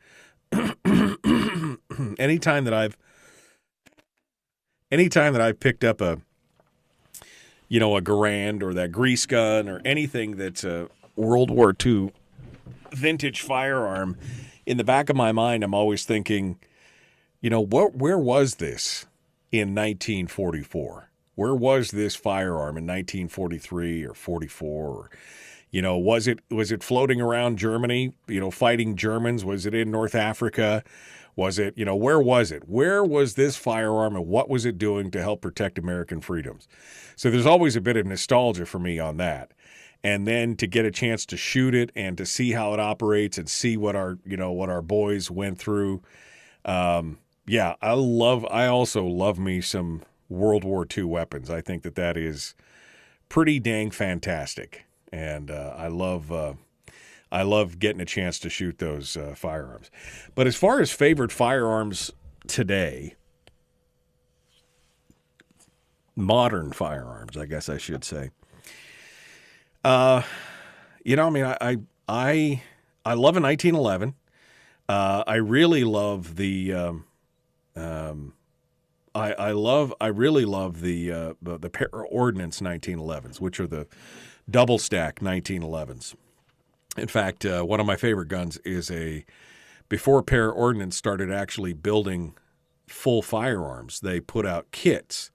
anytime that I've picked up a Garand or that grease gun or anything that's a World War II vintage firearm, in the back of my mind, I'm always thinking, where was this in 1944? Where was this firearm in 1943 or 44? Or, was it floating around Germany, fighting Germans? Was it in North Africa? Was it, where was it? Where was this firearm and what was it doing to help protect American freedoms? So there's always a bit of nostalgia for me on that. And then to get a chance to shoot it and to see how it operates and see what our boys went through. I also love me some World War II weapons. I think that is pretty dang fantastic. And I love getting a chance to shoot those firearms. But as far as favorite firearms today, modern firearms, I guess I should say. I love a 1911. I really love the I really love the Para Ordnance 1911s, which are the double stack 1911s. In fact, one of my favorite guns is before Para Ordnance started actually building full firearms, they put out kits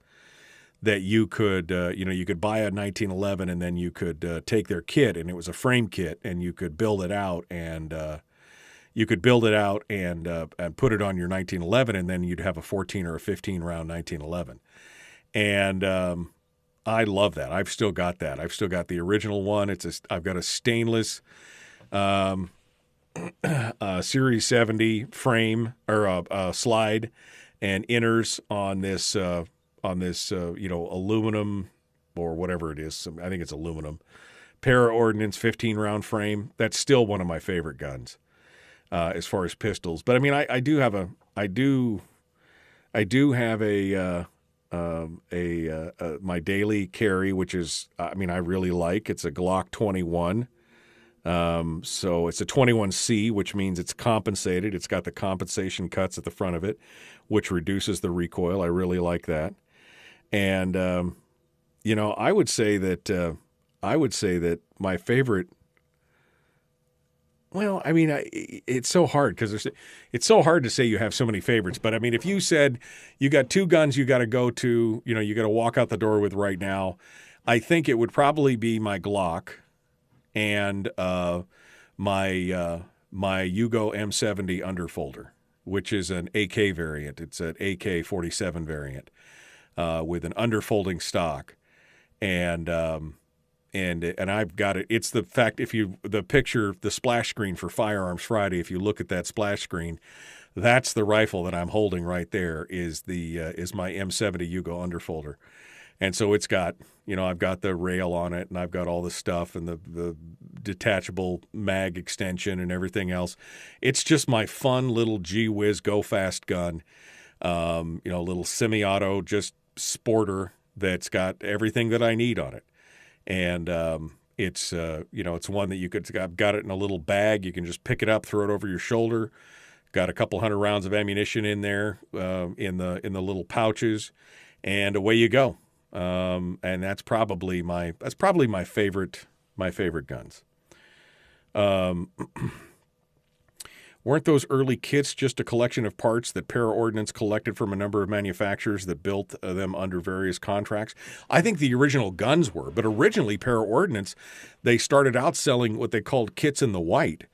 that you could buy a 1911 and then you could take their kit, and it was a frame kit, and you could build it out and put it on your 1911, and then you'd have a 14 or a 15 round 1911. And I love that. I've still got that. I've still got the original one. I've got a stainless Series 70 frame or a slide and inners on this aluminum or whatever it is. I think it's aluminum. Para Ordnance 15 round frame. That's still one of my favorite guns as far as pistols. But I mean, I do I do have my daily carry, which is, I really like. It's a Glock 21. So it's a 21C, which means it's compensated. It's got the compensation cuts at the front of it, which reduces the recoil. I really like that. And, I would say that my favorite, well, it's so hard because it's so hard to say you have so many favorites. But if you said you got two guns you got to go to, you got to walk out the door with right now, I think it would probably be my Glock and my Yugo M70 underfolder, which is an AK variant. It's an AK-47 variant with an underfolding stock, and I've got it. It's the fact the splash screen for Firearms Friday. If you look at that splash screen, that's the rifle that I'm holding right there. Is my M70 Yugo underfolder, and so it's got I've got the rail on it, and I've got all the stuff and the detachable mag extension and everything else. It's just my fun little gee whiz go fast gun, little semi-auto just sporter that's got everything that I need on it. And it's one that I've got it in a little bag. You can just pick it up, throw it over your shoulder. Got a couple hundred rounds of ammunition in there, in the little pouches, and away you go. And that's probably my favorite guns. Weren't those early kits just a collection of parts that Para-Ordnance collected from a number of manufacturers that built them under various contracts? I think the original guns were, but originally Para-Ordnance, they started out selling what they called kits in the white,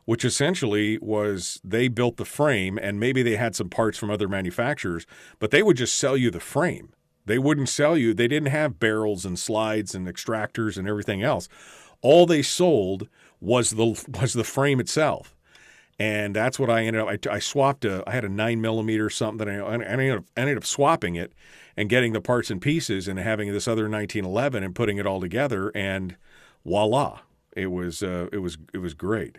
which essentially was they built the frame, and maybe they had some parts from other manufacturers, but they would just sell you the frame. They wouldn't sell you. They didn't have barrels and slides and extractors and everything else. All they sold was the frame itself. And that's what I ended up. I swapped I had a 9mm something that I ended up swapping it and getting the parts and pieces and having this other 1911 and putting it all together, and voila, it was great.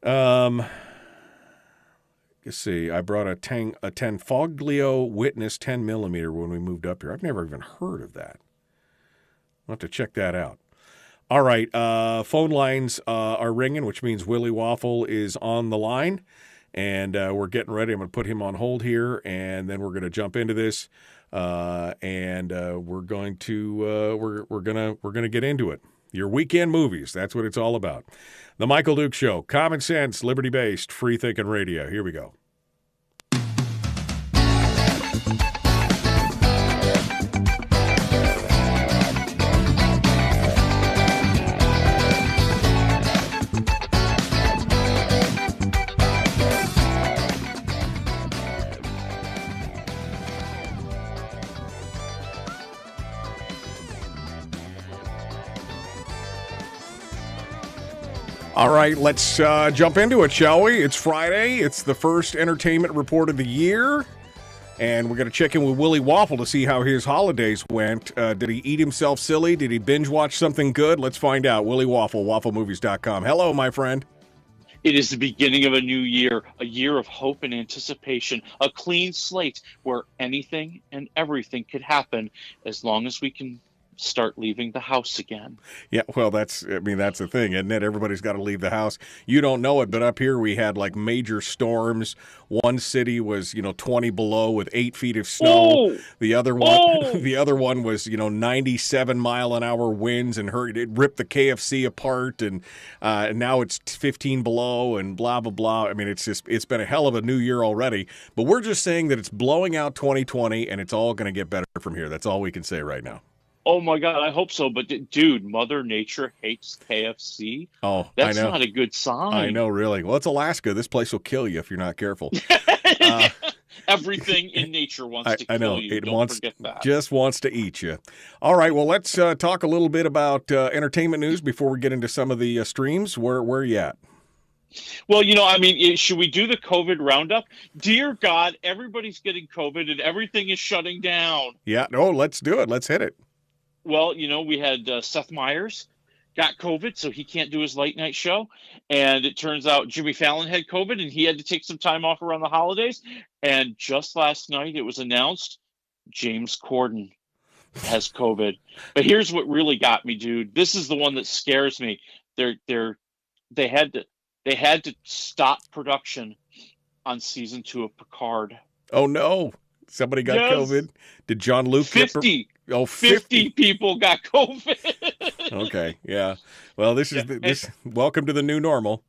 Let's see. I brought a Tanfoglio Witness 10mm when we moved up here. I've never even heard of that. I'll have to check that out. All right, phone lines are ringing, which means Willie Waffle is on the line, and we're getting ready. I'm going to put him on hold here, and then we're going to jump into this, and we're going to get into it. Your weekend movies, that's what it's all about. The Michael Duke Show, common sense, liberty-based, free-thinking radio. Here we go. All right, let's jump into it, shall we? It's Friday. It's the first entertainment report of the year, and we're going to check in with Willie Waffle to see how his holidays went. Did he eat himself silly? Did he binge watch something good? Let's find out. Willie Waffle, wafflemovies.com. Hello, my friend. It is the beginning of a new year, a year of hope and anticipation, a clean slate where anything and everything could happen as long as we can start leaving the house again. Yeah, well, that's the thing, isn't it? Everybody's got to leave the house. You don't know it, but up here we had like major storms. One city was, 20 below with 8 feet of snow. Oh! The other one was, 97 mile an hour winds, and it ripped the KFC apart, and now it's 15 below and blah blah blah. It's been a hell of a new year already, but we're just saying that it's blowing out 2020 and it's all going to get better from here. That's all we can say right now. Oh, my God, I hope so. But, dude, Mother Nature hates KFC. Oh, that's I know. not a good sign. I know, really. Well, it's Alaska. This place will kill you if you're not careful. Everything in nature wants to kill you. Don't forget that. Just wants to eat you. All right, well, let's talk a little bit about entertainment news before we get into some of the streams. Where are you at? Well, should we do the COVID roundup? Dear God, everybody's getting COVID and everything is shutting down. Yeah, no, let's do it. Let's hit it. Well, we had Seth Meyers got COVID, so he can't do his late night show. And it turns out Jimmy Fallon had COVID, and he had to take some time off around the holidays. And just last night, it was announced James Corden has COVID. But here's what really got me, dude. This is the one that scares me. They had to stop production on season 2 of Picard. Oh no! Somebody got COVID. Did John Luke 50? Oh, 50 people got COVID. Okay, yeah. Well, this is welcome to the new normal.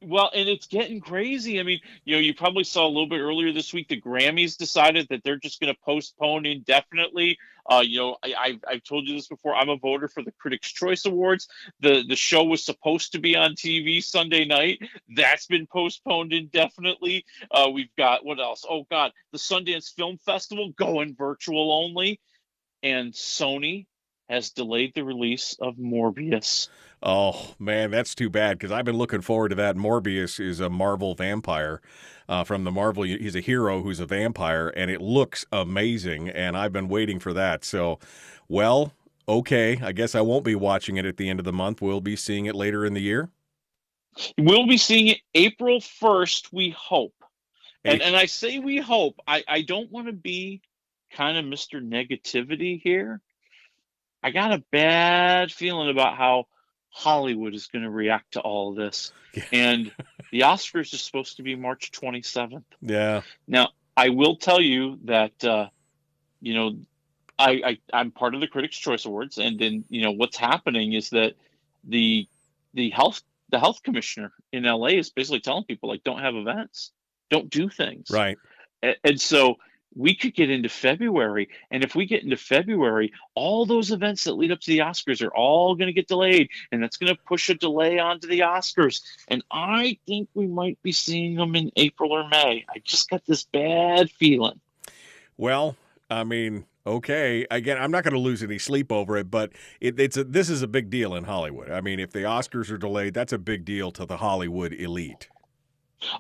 Well, and it's getting crazy. I mean, you probably saw a little bit earlier this week, the Grammys decided that they're just going to postpone indefinitely. I've told you this before. I'm a voter for the Critics' Choice Awards. The show was supposed to be on TV Sunday night. That's been postponed indefinitely. We've got, what else? Oh, God, the Sundance Film Festival going virtual only. And Sony has delayed the release of Morbius. Oh, man, that's too bad because I've been looking forward to that. Morbius is a Marvel vampire from the Marvel. He's a hero who's a vampire, and it looks amazing, and I've been waiting for that. So, well, okay, I guess I won't be watching it at the end of the month. We'll be seeing it later in the year. We'll be seeing it April 1st, we hope. And I say we hope. I don't want to be kind of Mr. Negativity here. I got a bad feeling about how Hollywood is going to react to all of this. And the Oscars is supposed to be March 27th. Yeah. Now, I will tell you that, I'm part of the Critics' Choice Awards. And then, what's happening is that the health commissioner in LA is basically telling people, like, don't have events, don't do things. Right. And so we could get into February, and if we get into February, all those events that lead up to the Oscars are all going to get delayed, and that's going to push a delay onto the Oscars. And I think we might be seeing them in April or May. I just got this bad feeling. Well, I mean, okay. Again, I'm not going to lose any sleep over it, but this is a big deal in Hollywood. I mean, if the Oscars are delayed, that's a big deal to the Hollywood elite.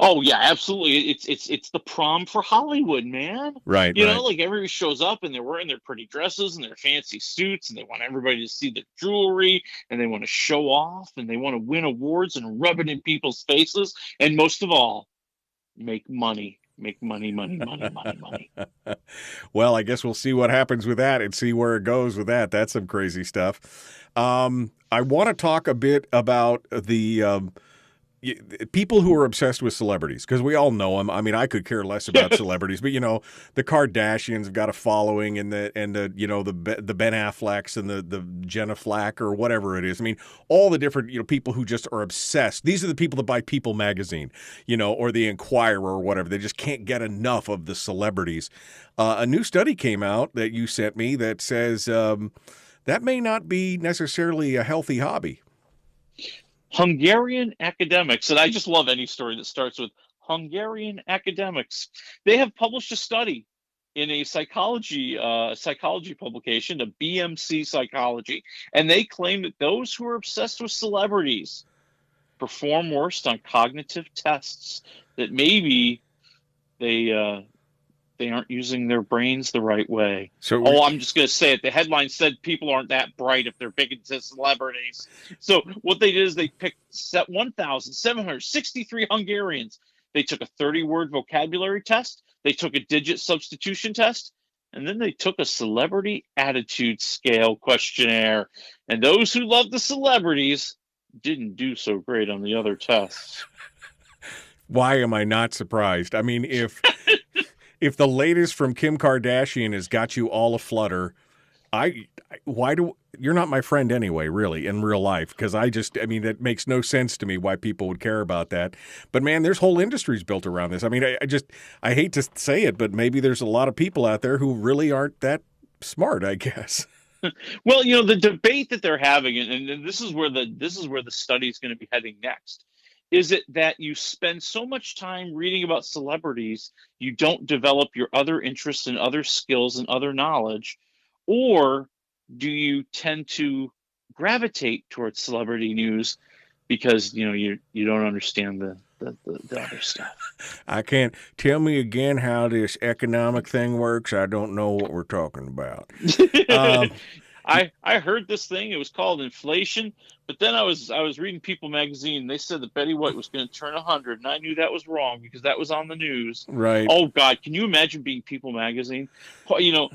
Oh yeah, absolutely. It's the prom for Hollywood, man. Right. Like everybody shows up and they're wearing their pretty dresses and their fancy suits, and they want everybody to see the jewelry, and they want to show off, and they want to win awards and rub it in people's faces, and most of all, make money. Make money. Well, I guess we'll see what happens with that and see where it goes with that. That's some crazy stuff. I want to talk a bit about the people who are obsessed with celebrities, because we all know them. I mean, I could care less about celebrities, but the Kardashians have got a following, and the Ben Afflecks and the Jenna Flack or whatever it is. I mean, all the different people who just are obsessed. These are the people that buy People magazine, or the Inquirer or whatever. They just can't get enough of the celebrities. A new study came out that you sent me that says that may not be necessarily a healthy hobby. Hungarian academics, and I just love any story that starts with Hungarian academics. They have published a study in a psychology publication, the BMC Psychology, and they claim that those who are obsessed with celebrities perform worse on cognitive tests, that maybe they aren't using their brains the right way. So, I'm just going to say it. The headline said people aren't that bright if they're big into celebrities. So what they did is they picked 1,763 Hungarians. They took a 30-word vocabulary test. They took a digit substitution test. And then they took a celebrity attitude scale questionnaire. And those who loved the celebrities didn't do so great on the other tests. Why am I not surprised? I mean, if the latest from Kim Kardashian has got you all aflutter, you're not my friend anyway, really, in real life, because that makes no sense to me why people would care about that. But man, there's whole industries built around this. I mean, I hate to say it, but maybe there's a lot of people out there who really aren't that smart, I guess. Well, the debate that they're having, and this is where the study is going to be heading next. Is it that you spend so much time reading about celebrities, you don't develop your other interests and other skills and other knowledge, or do you tend to gravitate towards celebrity news because you don't understand the other stuff? I can't. Tell me again how this economic thing works. I don't know what we're talking about. I heard this thing. It was called inflation, but then I was reading People magazine. They said that Betty White was going to turn 100, and I knew that was wrong because that was on the news. Right. Oh God, can you imagine being People magazine? You know,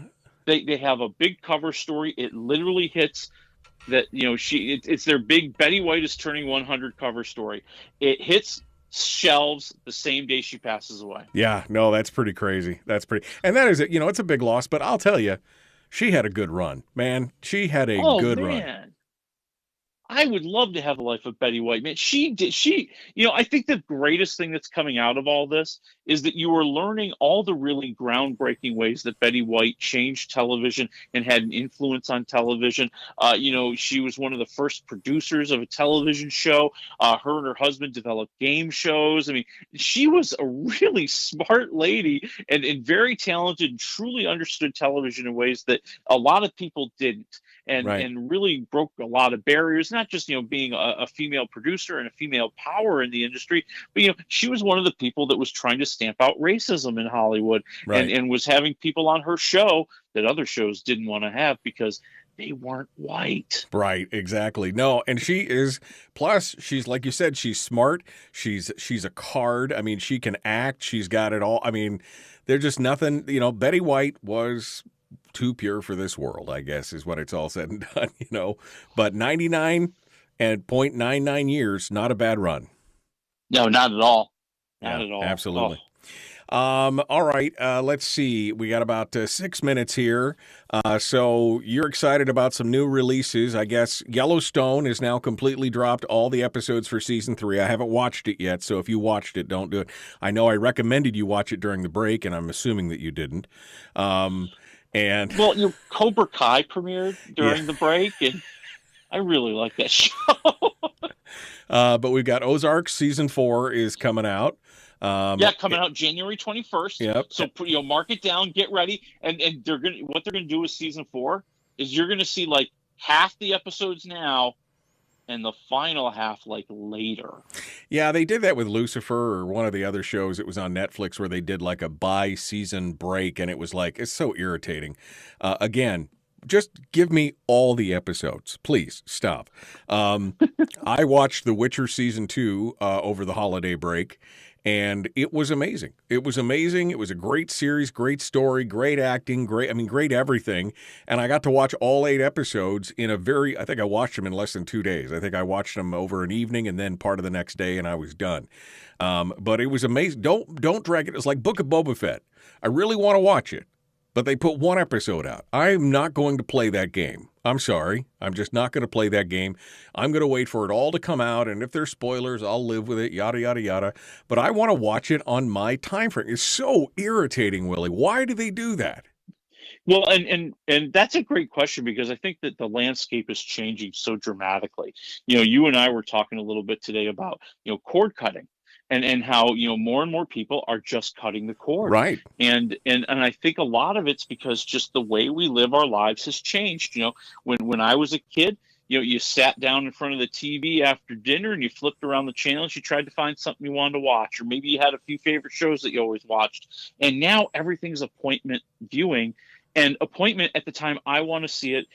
they have a big cover story. It literally hits that, you know, it's their big Betty White is turning 100 cover story. It hits shelves the same day she passes away. Yeah, no, that's pretty crazy. That's pretty, and that is it. You know, it's a big loss, but I'll tell you, she had a good run, man. She had a good run. I would love to have the life of Betty White, man. You know, I think the greatest thing that's coming out of all this is that you are learning all the really groundbreaking ways that Betty White changed television and had an influence on television. You know, she was one of the first producers of a television show. Her and her husband developed game shows. I mean, she was a really smart lady and very talented and truly understood television in ways that a lot of people didn't. And really broke a lot of barriers, not just, you know, being a female producer and a female power in the industry, but, you know, she was one of the people that was trying to stamp out racism in Hollywood and was having people on her show that other shows didn't want to have because they weren't white. Right, exactly. No, and she is, plus she's, like you said, she's smart. She's a card. I mean, she can act. She's got it all. I mean, there's just nothing, you know, Betty White was too pure for this world, I guess, is what it's all said and done, you know. But 99.99 years, not a bad run. No, not at all. Not at all. Absolutely. All right, let's see. We got about 6 minutes here. So you're excited about some new releases. I guess Yellowstone is now completely dropped all the episodes for season 3. I haven't watched it yet, so if you watched it, don't do it. I know I recommended you watch it during the break, and I'm assuming that you didn't. And well, you know, Cobra Kai premiered during the break, and I really like that show. But we've got Ozark season 4 is coming out. Coming out January 21st. Yep. So you know, mark it down, get ready, and what they're gonna do with season 4 is you're gonna see like half the episodes now, and the final half like later. Yeah, they did that with Lucifer or one of the other shows. It was on Netflix where they did like a bi-season break, and it was like, it's so irritating. Again, just give me all the episodes. Please, stop. I watched The Witcher season 2 over the holiday break, and it was amazing. It was amazing. It was a great series, great story, great acting, great everything. And I got to watch all 8 episodes in I think I watched them in less than 2 days. I think I watched them over an evening and then part of the next day, and I was done. But it was amazing. Don't drag it. It's like Book of Boba Fett. I really want to watch it, but they put 1 episode out. I'm not going to play that game. I'm sorry. I'm just not going to play that game. I'm going to wait for it all to come out, and if there's spoilers, I'll live with it, yada, yada, yada. But I want to watch it on my time frame. It's so irritating, Willie. Why do they do that? Well, and that's a great question, because I think that the landscape is changing so dramatically. You know, you and I were talking a little bit today about, you know, cord cutting. And how, you know, more and more people are just cutting the cord. Right. And I think a lot of it's because just the way we live our lives has changed. You know, when I was a kid, you know, you sat down in front of the TV after dinner and you flipped around the channels. You tried to find something you wanted to watch, or maybe you had a few favorite shows that you always watched. And now everything's appointment viewing. And appointment at the time I want to see it,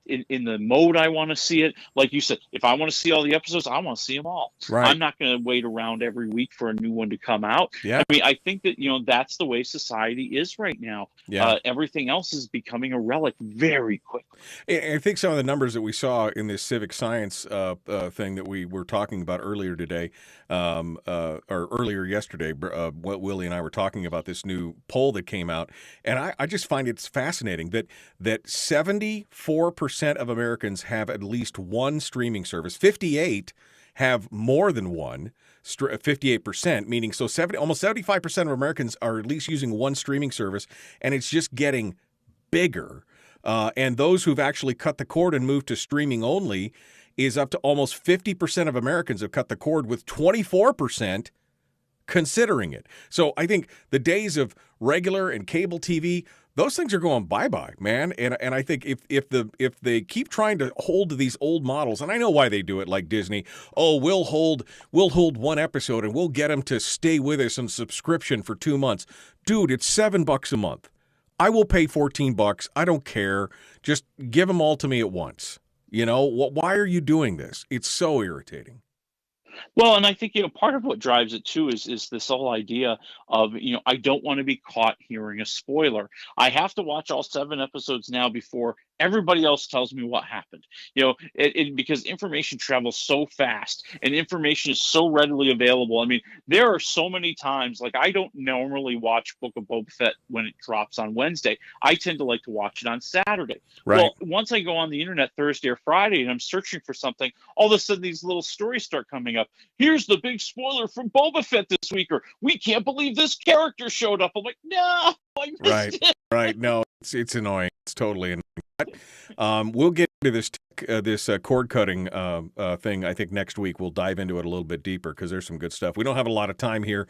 in the mode I want to see it. Like you said, if I want to see all the episodes, I want to see them all. Right. I'm not going to wait around every week for a new one to come out. Yeah. I mean, I think that, you know, that's the way society is right now. Yeah. Everything else is becoming a relic very quickly. I think some of the numbers that we saw in this civic science thing that we were talking about earlier today, or earlier yesterday, what Willie and I were talking about this new poll that came out, and I just find it's fascinating that 74% of Americans have at least one streaming service. 58 have more than one. 58%, meaning so almost 75% of Americans are at least using one streaming service, and it's just getting bigger. And those who've actually cut the cord and moved to streaming only is up to almost 50% of Americans have cut the cord, with 24% considering it. So I think the days of regular and cable TV, those things are going bye-bye, man. And I think if they keep trying to hold to these old models, and I know why they do it, like Disney, we'll hold one episode and we'll get them to stay with us on subscription for 2 months. Dude, it's $7 a month. I will pay $14. I don't care. Just give them all to me at once. You know, why are you doing this? It's so irritating. Well, and I think, part of what drives it too is this whole idea of, I don't want to be caught hearing a spoiler. I have to watch all 7 episodes now before everybody else tells me what happened. Because information travels so fast and information is so readily available. I mean, there are so many times, like, I don't normally watch Book of Boba Fett when it drops on Wednesday. I tend to like to watch it on Saturday. Right. Well, once I go on the internet Thursday or Friday and I'm searching for something, all of a sudden these little stories start coming up. Here's the big spoiler from Boba Fett this week, or we can't believe this character showed up. I'm like, no, I missed it. Right. No, it's annoying. It's totally annoying. But, we'll get into this cord cutting thing. I think next week we'll dive into it a little bit deeper because there's some good stuff. We don't have a lot of time here.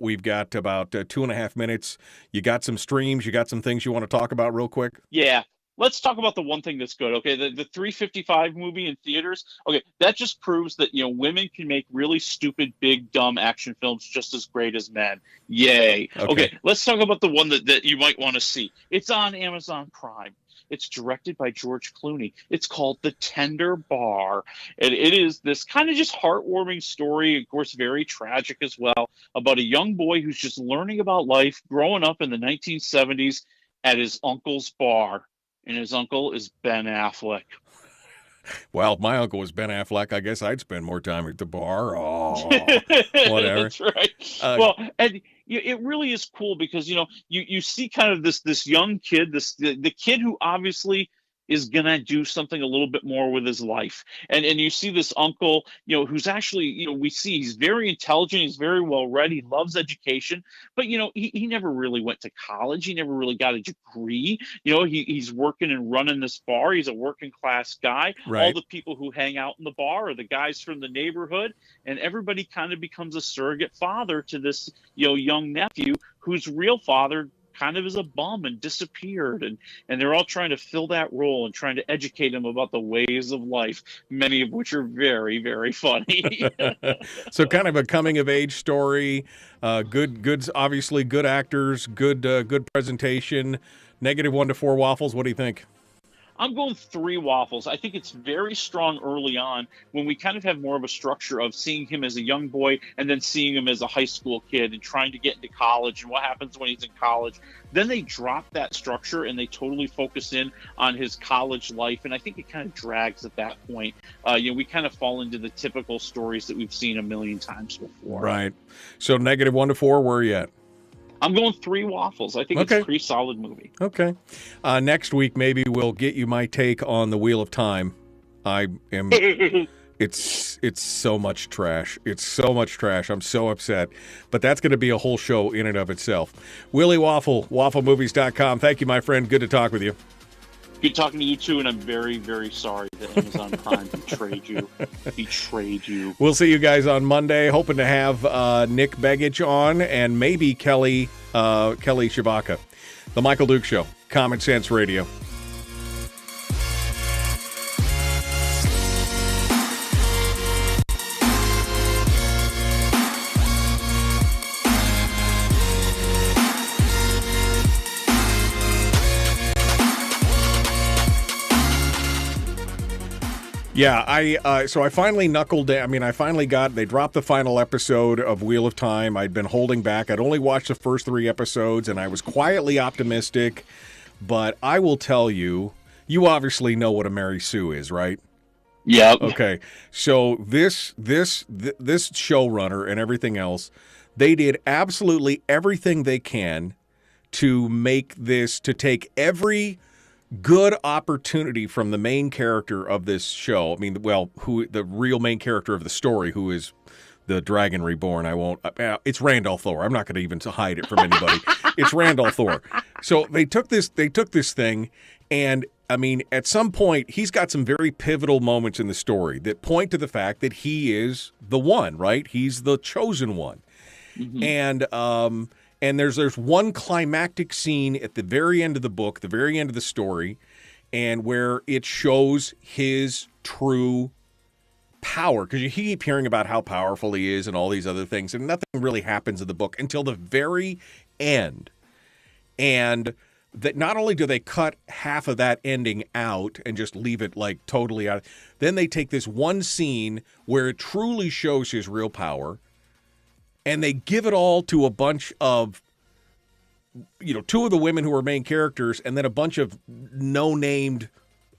We've got about 2.5 minutes. You got some streams. You got some things you want to talk about real quick? Yeah. Let's talk about the one thing that's good. Okay, the 355 movie in theaters. Okay, that just proves that women can make really stupid, big, dumb action films just as great as men. Yay. Okay, let's talk about the one that you might want to see. It's on Amazon Prime. It's directed by George Clooney. It's called The Tender Bar. And it is this kind of just heartwarming story, of course, very tragic as well, about a young boy who's just learning about life, growing up in the 1970s at his uncle's bar. And his uncle is Ben Affleck. Well, if my uncle was Ben Affleck, I guess I'd spend more time at the bar. Oh, whatever. That's right. Well, and it really is cool because, you see kind of this young kid, the kid who obviously is going to do something a little bit more with his life. And you see this uncle, who's actually, we see he's very intelligent. He's very well read. He loves education. But, he never really went to college. He never really got a degree. He's working and running this bar. He's a working class guy. Right. All the people who hang out in the bar are the guys from the neighborhood. And everybody kind of becomes a surrogate father to this, young nephew whose real father kind of is a bum and disappeared, and they're all trying to fill that role and trying to educate him about the ways of life, many of which are very, very funny. So kind of a coming of age story, good, obviously good actors, good presentation. -1 to 4 waffles. What do you think? I'm going 3 waffles. I think it's very strong early on when we kind of have more of a structure of seeing him as a young boy and then seeing him as a high school kid and trying to get into college and what happens when he's in college. Then they drop that structure and they totally focus in on his college life. And I think it kind of drags at that point. We kind of fall into the typical stories that we've seen a million times before. Right. So -1 to 4, where are you at? I'm going 3 waffles. I think it's a pretty solid movie. Okay. Next week, maybe we'll get you my take on the Wheel of Time. It's so much trash. It's so much trash. I'm so upset. But that's going to be a whole show in and of itself. Willie Waffle, wafflemovies.com. Thank you, my friend. Good to talk with you. Good talking to you, too, and I'm very, very sorry that Amazon Prime betrayed you. We'll see you guys on Monday. Hoping to have Nick Begich on and maybe Kelly Shabaka. The Michael Duke Show, Common Sense Radio. Yeah, so I finally knuckled down. I mean, they dropped the final episode of Wheel of Time. I'd been holding back. I'd only watched the first 3 episodes, and I was quietly optimistic. But I will tell you, you obviously know what a Mary Sue is, right? Yeah. Okay, so this showrunner and everything else, they did absolutely everything they can to make this, to take every good opportunity from the main character of this show. I mean, who the real main character of the story, who is the Dragon Reborn. It's Randall Thor. I'm not going to even hide it from anybody. It's Randall Thor. So they took this thing, and I mean, at some point, he's got some very pivotal moments in the story that point to the fact that he is the one, right? He's the chosen one. Mm-hmm. And there's one climactic scene at the very end of the book, the very end of the story, and where it shows his true power. Because you keep hearing about how powerful he is and all these other things, and nothing really happens in the book until the very end. And that not only do they cut half of that ending out and just leave it like totally out, then they take this one scene where it truly shows his real power, and they give it all to a bunch of, two of the women who are main characters, and then a bunch of no-named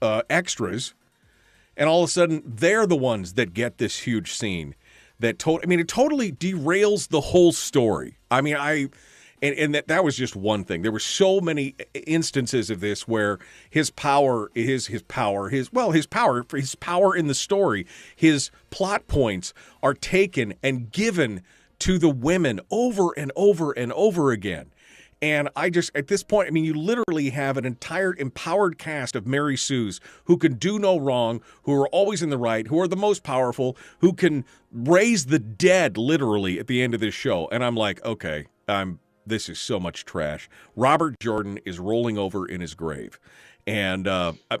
extras, and all of a sudden they're the ones that get this huge scene that it totally derails the whole story. I mean, And that was just one thing. There were so many instances of this where his power in the story, his plot points are taken and given to the women over and over and over again. And at this point, you literally have an entire empowered cast of Mary Sues who can do no wrong, who are always in the right, who are the most powerful, who can raise the dead literally at the end of this show. And I'm like, okay, this is so much trash. Robert Jordan is rolling over in his grave. And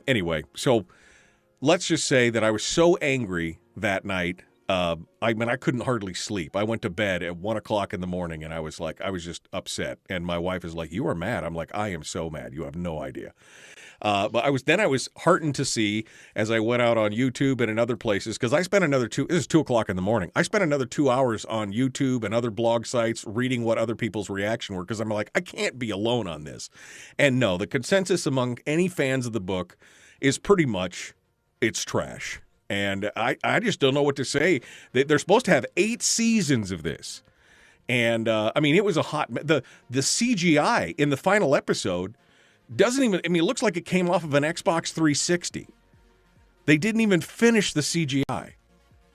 anyway, so let's just say that I was so angry that night. I couldn't hardly sleep. I went to bed at 1 o'clock in the morning, and I was just upset. And my wife is like, "You are mad." I'm like, "I am so mad. You have no idea." But I was heartened to see as I went out on YouTube and in other places, because I spent this is 2 o'clock in the morning. I spent another 2 hours on YouTube and other blog sites reading what other people's reaction were, because I'm like, I can't be alone on this. And no, the consensus among any fans of the book is pretty much it's trash. And I just don't know what to say. They're supposed to have 8 seasons of this. And, it was the CGI in the final episode doesn't even, it looks like it came off of an Xbox 360. They didn't even finish the CGI.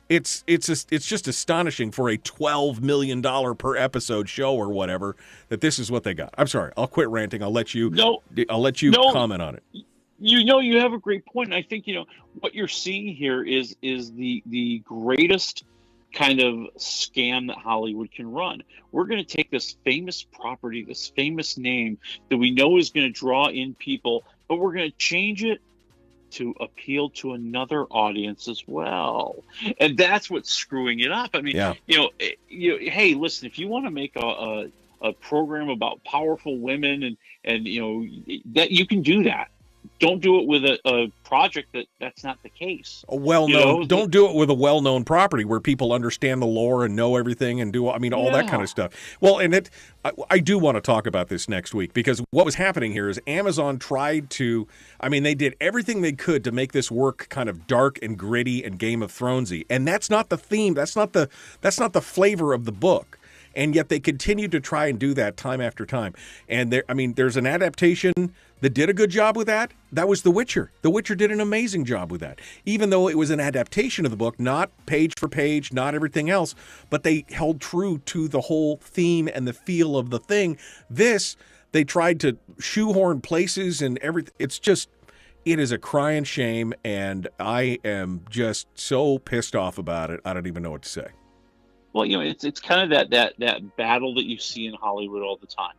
It's just astonishing for a $12 million per episode show or whatever that this is what they got. I'm sorry. I'll quit ranting. I'll let you comment on it. You have a great point. And I think, what you're seeing here is the greatest kind of scam that Hollywood can run. We're going to take this famous property, this famous name that we know is going to draw in people, but we're going to change it to appeal to another audience as well. And that's what's screwing it up. Hey, listen, if you want to make a program about powerful women and that you can do that. Don't do it with a project that's not the case. Don't do it with a well-known property where people understand the lore and know everything and do all that kind of stuff. Well, and I do want to talk about this next week, because what was happening here is Amazon tried to, they did everything they could to make this work kind of dark and gritty and Game of Thronesy, and that's not the theme. That's not the flavor of the book. And yet they continued to try and do that time after time. And there's an adaptation that did a good job with that. That was The Witcher. The Witcher did an amazing job with that. Even though it was an adaptation of the book, not page for page, not everything else, but they held true to the whole theme and the feel of the thing. This, they tried to shoehorn places and everything. It is a crying shame, and I am just so pissed off about it. I don't even know what to say. Well, it's kind of that battle that you see in Hollywood all the time.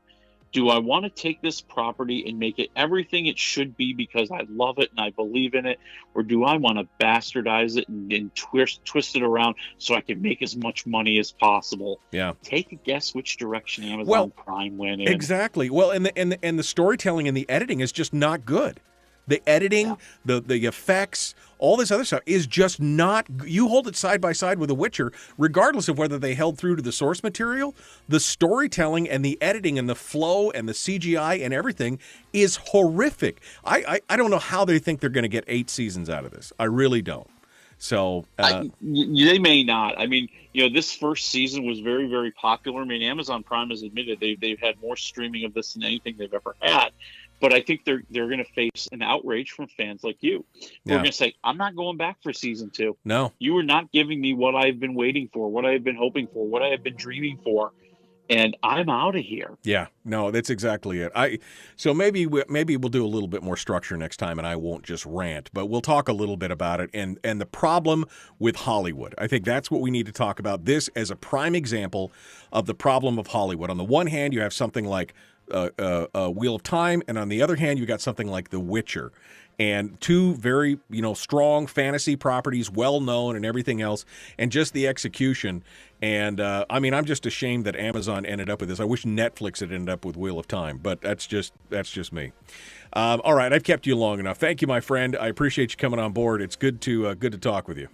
Do I want to take this property and make it everything it should be because I love it and I believe in it? Or do I want to bastardize it and twist it around so I can make as much money as possible? Yeah. Take a guess which direction Amazon Prime went in. Exactly. Well, and the storytelling and the editing is just not good. The editing, the effects, all this other stuff is just not. You hold it side by side with The Witcher, regardless of whether they held through to the source material. The storytelling and the editing and the flow and the CGI and everything is horrific. I don't know how they think they're going to get 8 seasons out of this. I really don't. So they may not. This first season was very, very popular. Amazon Prime has admitted they've had more streaming of this than anything they've ever had. But I think they're going to face an outrage from fans like you. They're going to say, I'm not going back for season 2. No. You are not giving me what I've been waiting for, what I have been hoping for, what I have been dreaming for. And I'm out of here. Yeah, no, that's exactly it. So maybe we'll do a little bit more structure next time, and I won't just rant, but we'll talk a little bit about it and the problem with Hollywood. I think that's what we need to talk about. This as a prime example of the problem of Hollywood. On the one hand, you have something like Wheel of Time, and on the other hand, you got something like The Witcher. And two very, strong fantasy properties, well-known and everything else, and just the execution. And, I'm just ashamed that Amazon ended up with this. I wish Netflix had ended up with Wheel of Time, but that's just me. All right, I've kept you long enough. Thank you, my friend. I appreciate you coming on board. It's good to talk with you.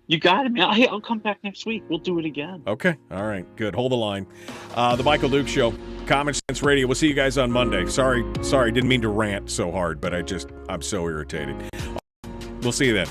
You got it, man. Hey, I'll come back next week. We'll do it again. Okay. All right. Good. Hold the line. The Michael Duke Show, Common Sense Radio. We'll see you guys on Monday. Sorry. Didn't mean to rant so hard, but I'm so irritated. We'll see you then.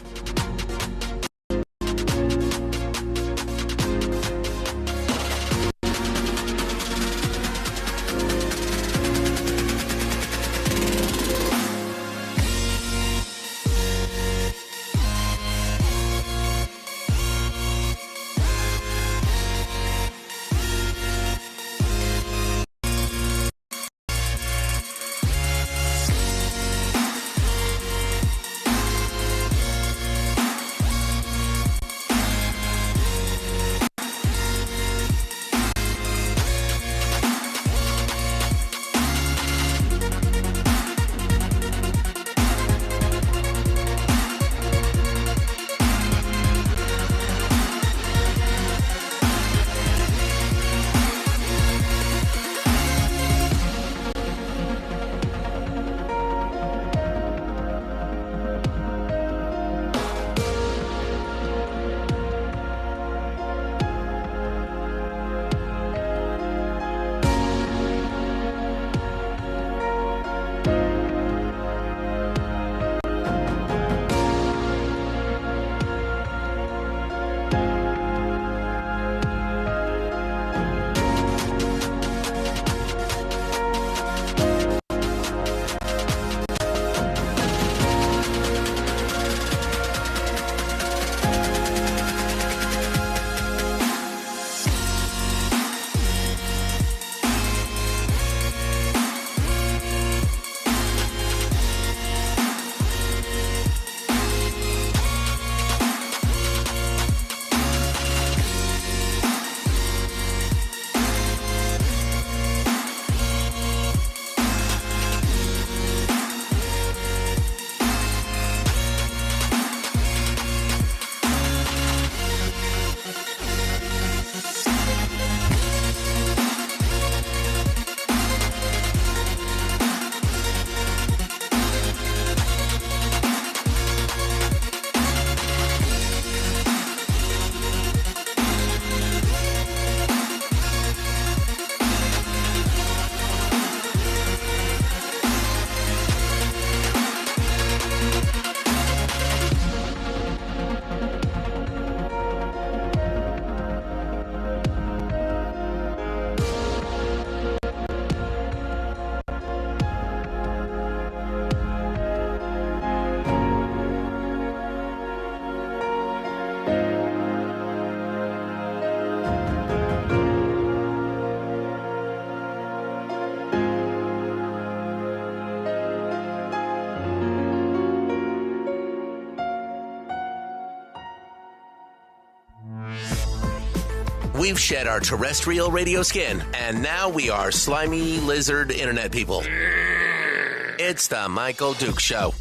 We've shed our terrestrial radio skin, and now we are slimy lizard internet people. It's the Michael Duke Show.